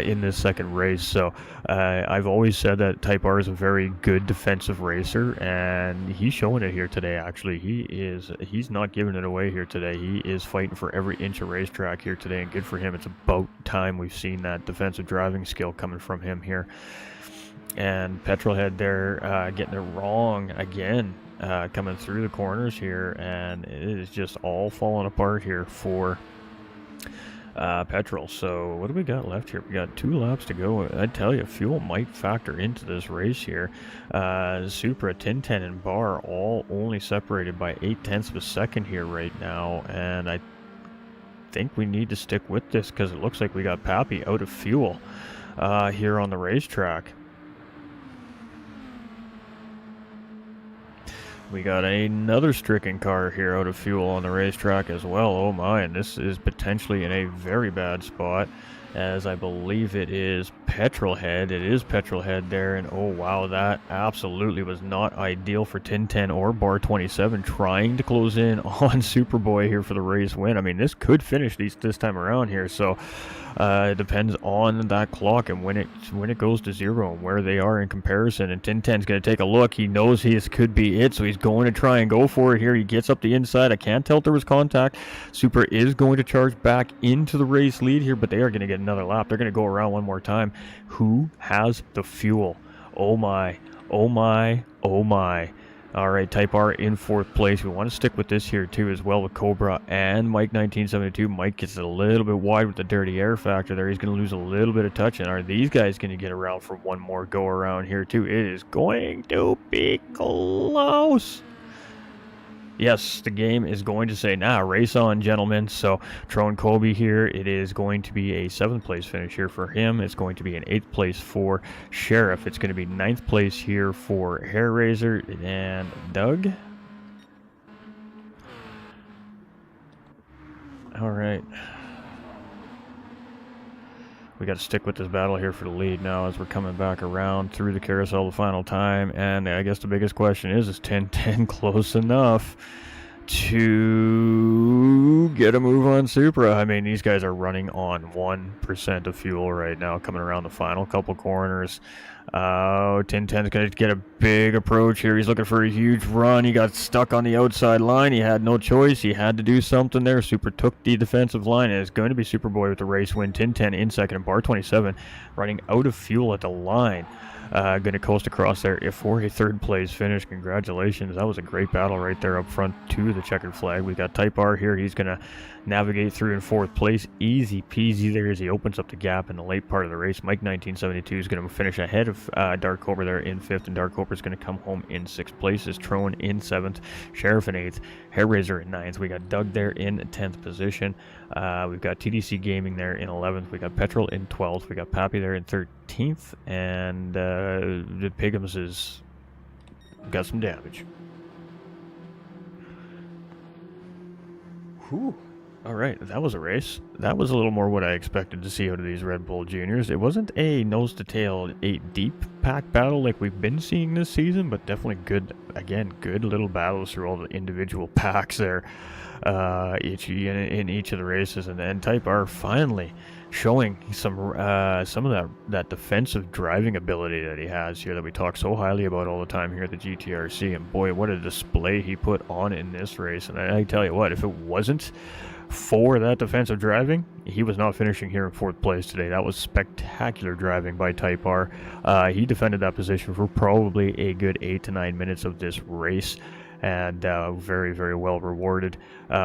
in this second race. So I've always said that Type R is a very good defensive racer, and he's showing it here today. Actually, he's not giving it away here today. He is fighting for every inch of racetrack here today, and good for him. It's about time we've seen that defensive driving skill coming from him here. And Petrolhead there getting it wrong again. Coming through the corners here, and it is just all falling apart here for Petrol. So what do we got left here? We got 2 laps to go. I tell you, fuel might factor into this race here. Supra, Ten Tenths, and Bar all only separated by 0.8 of a second here right now, and I think we need to stick with this because it looks like we got Pappy out of fuel here on the racetrack. We got another stricken car here out of fuel on the racetrack as well. Oh my, and this is potentially in a very bad spot, as I believe it is Petrolhead. It is Petrolhead there, and oh wow, that absolutely was not ideal for Ten Tenths or Bar 27 trying to close in on Superboy here for the race win. I mean, this could finish this time around here, so it depends on that clock and when it goes to 0 and where they are in comparison. And Ten Tenths going to take a look. He knows this could be it, so he's going to try and go for it here. He gets up the inside. I can't tell if there was contact. Super is going to charge back into the race lead here, but they are going to get another lap. They're going to go around one more time. Who has the fuel? Oh my, oh my, oh my. All right, Type R in 4th place. We want to stick with this here too as well with Cobra and Mike 1972. Mike gets a little bit wide with the dirty air factor there. He's going to lose a little bit of touch. And are these guys going to get around for one more go around here too? It is going to be close. Yes, the game is going to say, nah, race on, gentlemen. So, Trone Kobe here, it is going to be a 7th place finish here for him. It's going to be an 8th place for Sheriff. It's going to be 9th place here for Hair Razor and Doug. All right. We got to stick with this battle here for the lead now as we're coming back around through the carousel the final time. And I guess the biggest question is Ten Tenths close enough to get a move on Supra? I mean, these guys are running on 1% of fuel right now coming around the final couple corners. Ten Tenths going to get a big approach here. He's looking for a huge run. He got stuck on the outside line. He had no choice. He had to do something there. Super took the defensive line, and it's going to be Superboy with the race win. Ten Tenths in second, and Bar 27 running out of fuel at the line. Going to coast across there for a third place finish. Congratulations. That was a great battle right there up front to the checkered flag. We got Type R here. He's going to navigate through in fourth place. Easy peasy there as he opens up the gap in the late part of the race. Mike 1972 is going to finish ahead of Dark Cobra there in fifth, and Dark Cobra is going to come home in sixth place. Is Trone in seventh, Sheriff in eighth, Hairraiser in ninth. We got Doug there in 10th position. We've got TDC Gaming there in 11th. We got Petrol in 12th. We got Pappy there in 13th. And the Piggums has got some damage. Whew. All right, that was a race. That was a little more what I expected to see out of these Red Bull Juniors. It wasn't a nose-to-tail, a deep pack battle like we've been seeing this season, but definitely good, again, good little battles through all the individual packs there in each of the races. And then Type R finally showing some of that defensive driving ability that he has here that we talk so highly about all the time here at the GTRC. And boy, what a display he put on in this race. And I tell you what, if it wasn't for that defensive driving, he was not finishing here in fourth place today. That was spectacular driving by Type R. He defended that position for probably a good 8 to 9 minutes of this race, and very, very well rewarded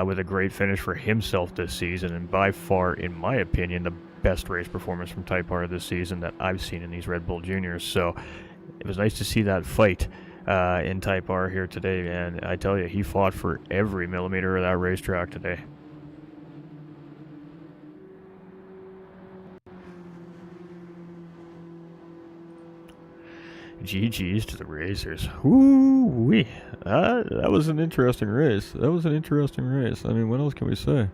with a great finish for himself this season, and by far, in my opinion, the best race performance from Type R this season that I've seen in these Red Bull Juniors. So it was nice to see that fight in Type R here today, and I tell you, he fought for every millimeter of that racetrack today. GG's to the racers. Woo-wee. That was an interesting race. I mean, what else can we say?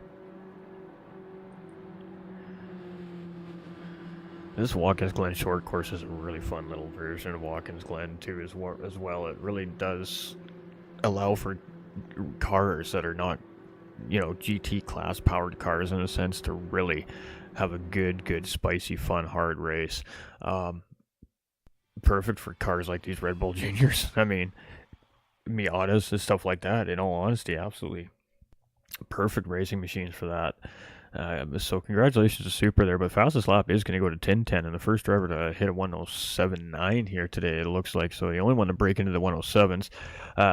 This Watkins Glen Short Course is a really fun little version of Watkins Glen, too, as well. It really does allow for cars that are not, GT class powered cars in a sense to really have a good, spicy, fun, hard race. Perfect for cars like these Red Bull Juniors. I mean, Miatas and stuff like that, in all honesty, absolutely perfect racing machines for that. So congratulations to Super there, but fastest lap is going to go to 10:10, and the first driver to hit a 107.9 here today, it looks like. So the only one to break into the 107s.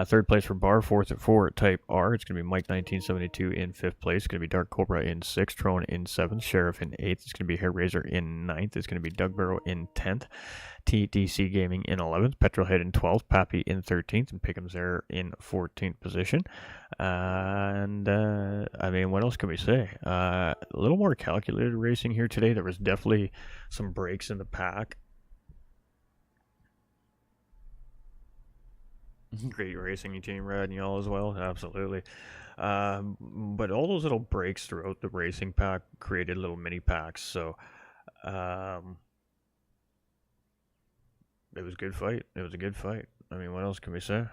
Third place for Bar, fourth at Type R. It's going to be Mike 1972 in fifth place. It's going to be Dark Cobra in sixth, Trone in seventh, Sheriff in eighth. It's going to be Hairraiser in ninth. It's going to be Doug Barrow in 10th. TDC Gaming in 11th, Petrolhead in 12th, Pappy in 13th, and Pickham's there in 14th position. And I mean, what else can we say? A little more calculated racing here today. There was definitely some breaks in the pack. Great racing, Team Red and y'all as well, absolutely. But all those little breaks throughout the racing pack created little mini packs, so it was a good fight. I mean, what else can we say?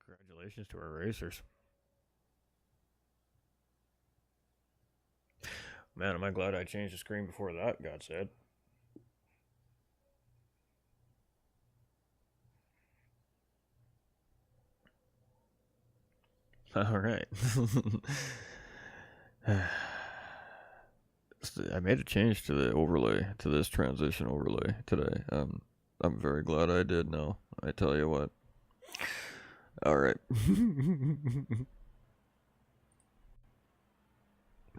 Congratulations to our racers. Man, am I glad I changed the screen before that got said. All right. I made a change to the overlay, to this transition overlay today. I'm very glad I did now. I tell you what. All right.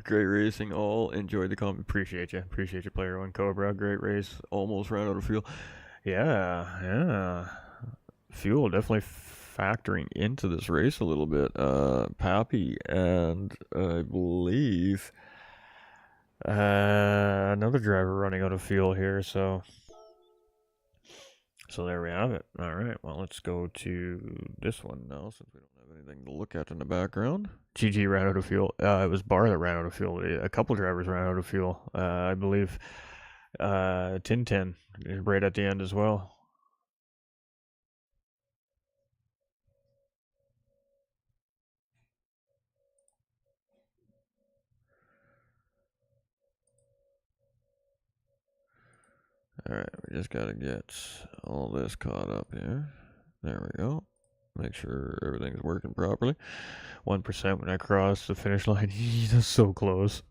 Great racing, all enjoyed the comment. Appreciate you, Player One Cobra. Great race, almost ran out of fuel. Yeah. Fuel definitely factoring into this race a little bit. Pappy and I believe another driver running out of fuel here, so there we have it. All right, well, let's go to this one now since we don't have anything to look at in the background. GG ran out of fuel. It was Bar that ran out of fuel. A couple drivers ran out of fuel. I believe Ten right at the end as well. Alright, we just gotta get all this caught up here. There we go. Make sure everything's working properly. 1% when I cross the finish line. That's so close.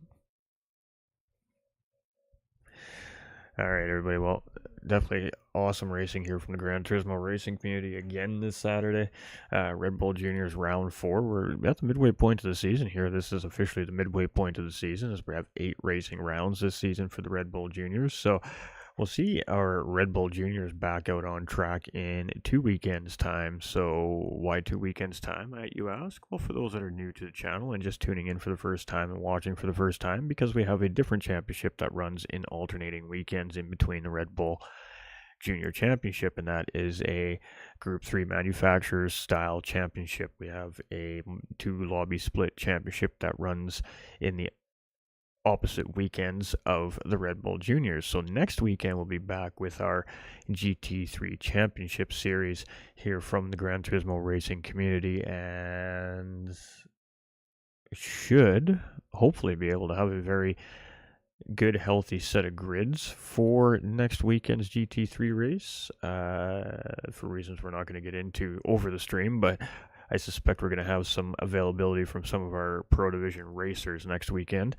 All right, everybody. Well, definitely awesome racing here from the Gran Turismo racing community again this Saturday. Red Bull Juniors round 4. We're at the midway point of the season here. This is officially the midway point of the season as we have 8 racing rounds this season for the Red Bull Juniors. So we'll see our Red Bull Juniors back out on track in 2 weekends' time. So why 2 weekends' time, might you ask? Well, for those that are new to the channel and just tuning in for the first time and watching for the first time, because we have a different championship that runs in alternating weekends in between the Red Bull Junior Championship, and that is a Group 3 manufacturers style championship. We have a 2 lobby split championship that runs in the opposite weekends of the Red Bull Juniors. So next weekend we'll be back with our GT3 Championship Series here from the Gran Turismo racing community, and should hopefully be able to have a very good, healthy set of grids for next weekend's GT3 race, for reasons we're not going to get into over the stream, but I suspect we're going to have some availability from some of our Pro Division racers next weekend.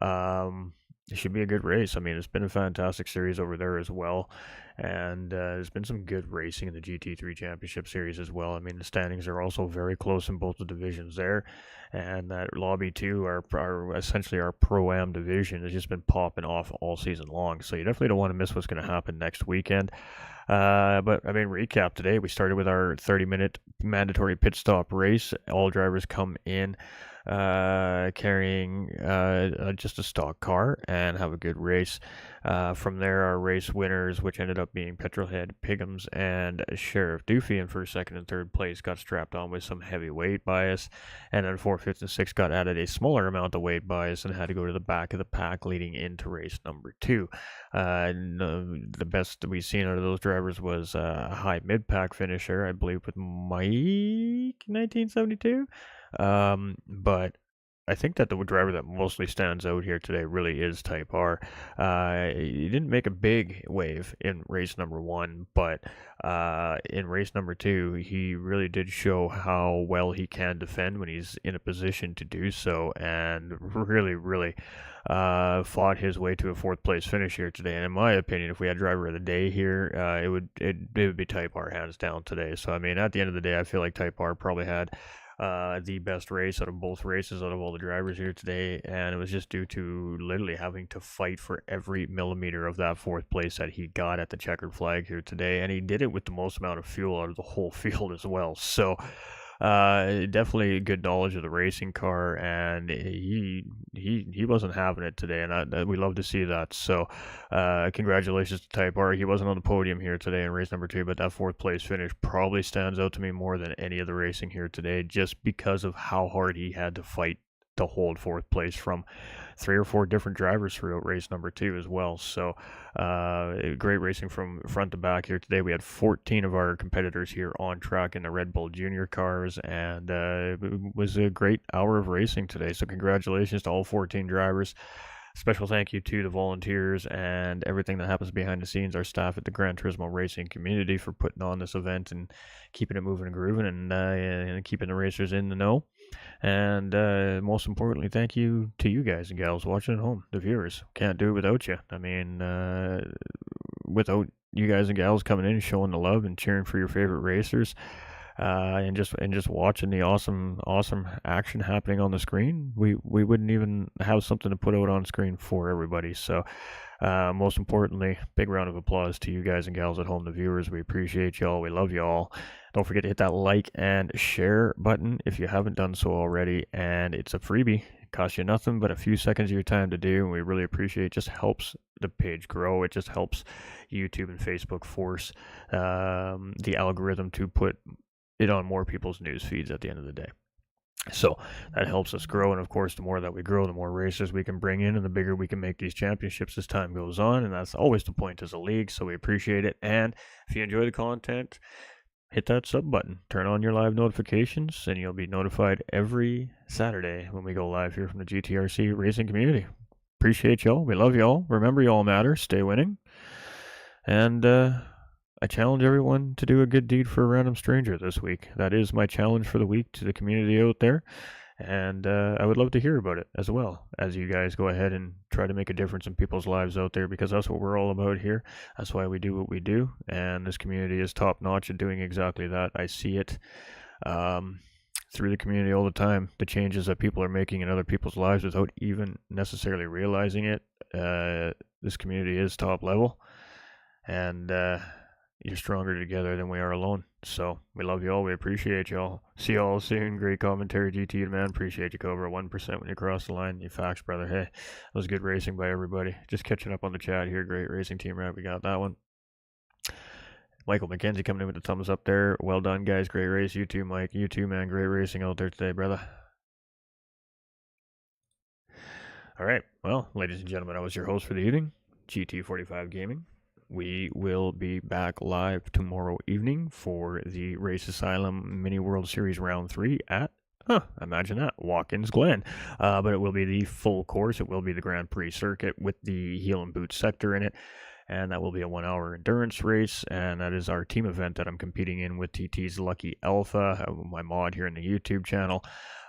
It should be a good race. I mean, it's been a fantastic series over there as well, and there's been some good racing in the GT3 Championship Series as well. I mean, the standings are also very close in both the divisions there, and that Lobby 2, our essentially our Pro-Am division, has just been popping off all season long, so you definitely don't want to miss what's going to happen next weekend. But I mean, recap today, we started with our 30-minute mandatory pit stop race. All drivers come in carrying just a stock car and have a good race. From there, our race winners, which ended up being Petrolhead, Piggums, and Sheriff Doofy in first, second, and third place, got strapped on with some heavy weight bias, and then 4th, 5th, and 6th got added a smaller amount of weight bias and had to go to the back of the pack leading into race number 2. The best that we've seen out of those drivers was a high mid-pack finisher, I believe, with Mike 1972. But I think that the driver that mostly stands out here today really is Type R. He didn't make a big wave in race number 1, but in race number 2, he really did show how well he can defend when he's in a position to do so, and really fought his way to a 4th place finish here today. And in my opinion, if we had driver of the day here, it would be Type R hands down today. So I mean, at the end of the day, I feel like Type R probably had the best race out of both races out of all the drivers here today, and it was just due to literally having to fight for every millimeter of that 4th place that he got at the checkered flag here today, and he did it with the most amount of fuel out of the whole field as well. So definitely good knowledge of the racing car, and he wasn't having it today, and we love to see that. So congratulations to Type R. He wasn't on the podium here today in race number 2, but that 4th place finish probably stands out to me more than any of the racing here today, just because of how hard he had to fight to hold 4th place from 3 or 4 different drivers throughout race number 2 as well. So great racing from front to back here today. We had 14 of our competitors here on track in the Red Bull Junior cars, and it was a great hour of racing today. So congratulations to all 14 drivers. Special thank you to the volunteers and everything that happens behind the scenes, our staff at the Gran Turismo racing community, for putting on this event and keeping it moving and grooving, and keeping the racers in the know. And most importantly, thank you to you guys and gals watching at home, the viewers. Can't do it without you. I mean, without you guys and gals coming in, showing the love and cheering for your favorite racers, and just watching the awesome action happening on the screen, we wouldn't even have something to put out on screen for everybody. So most importantly, big round of applause to you guys and gals at home, the viewers. We appreciate y'all. We love y'all. Don't forget to hit that like and share button if you haven't done so already, and it's a freebie. It costs you nothing but a few seconds of your time to do, and we really appreciate it. It just helps the page grow. It just helps YouTube and Facebook force the algorithm to put it on more people's news feeds at the end of the day. So that helps us grow, and of course, the more that we grow, the more racers we can bring in, and the bigger we can make these championships as time goes on, and that's always the point as a league. So we appreciate it. And if you enjoy the content, hit that sub button, turn on your live notifications, and you'll be notified every Saturday when we go live here from the GTRC racing community. Appreciate y'all. We love y'all. Remember, y'all matter. Stay winning. And I challenge everyone to do a good deed for a random stranger this week. That is my challenge for the week to the community out there. And I would love to hear about it as well, as you guys go ahead and try to make a difference in people's lives out there, because that's what we're all about here. That's why we do what we do, and this community is top notch at doing exactly that. I see it um, through the community all the time, the changes that people are making in other people's lives without even necessarily realizing it. This community is top level, and you're stronger together than we are alone. So we love you all. We appreciate you all. See you all soon. Great commentary, GT man. Appreciate you, Cobra. 1% when you cross the line. You facts, brother. Hey, that was good racing by everybody. Just catching up on the chat here. Great racing team, right? We got that one. Michael McKenzie coming in with the thumbs up there. Well done, guys. Great race. You too, Mike. You too, man. Great racing out there today, brother. All right. Well, ladies and gentlemen, I was your host for the evening, GT45 Gaming. We will be back live tomorrow evening for the Race Asylum Mini World Series Round 3 at, imagine that, Watkins Glen. But it will be the full course. It will be the Grand Prix circuit with the heel and boot sector in it. And that will be a 1-hour endurance race. And that is our team event that I'm competing in with TT's Lucky Alpha, my mod here in the YouTube channel.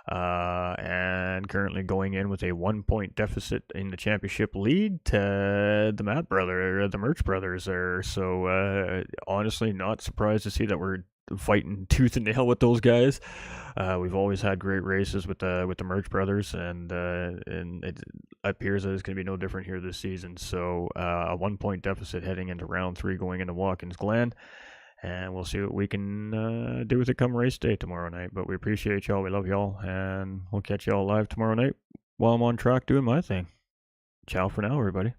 And currently going in with a 1-point deficit in the championship lead to the Matt brother, the Merch brothers there. So honestly, not surprised to see that we're fighting tooth and nail with those guys. We've always had great races with the Merch brothers, and it appears that it's going to be no different here this season. So a 1-point deficit heading into round 3, going into Watkins Glen. And we'll see what we can do with it come race day tomorrow night. But we appreciate y'all. We love y'all. And we'll catch y'all live tomorrow night while I'm on track doing my thing. Ciao for now, everybody.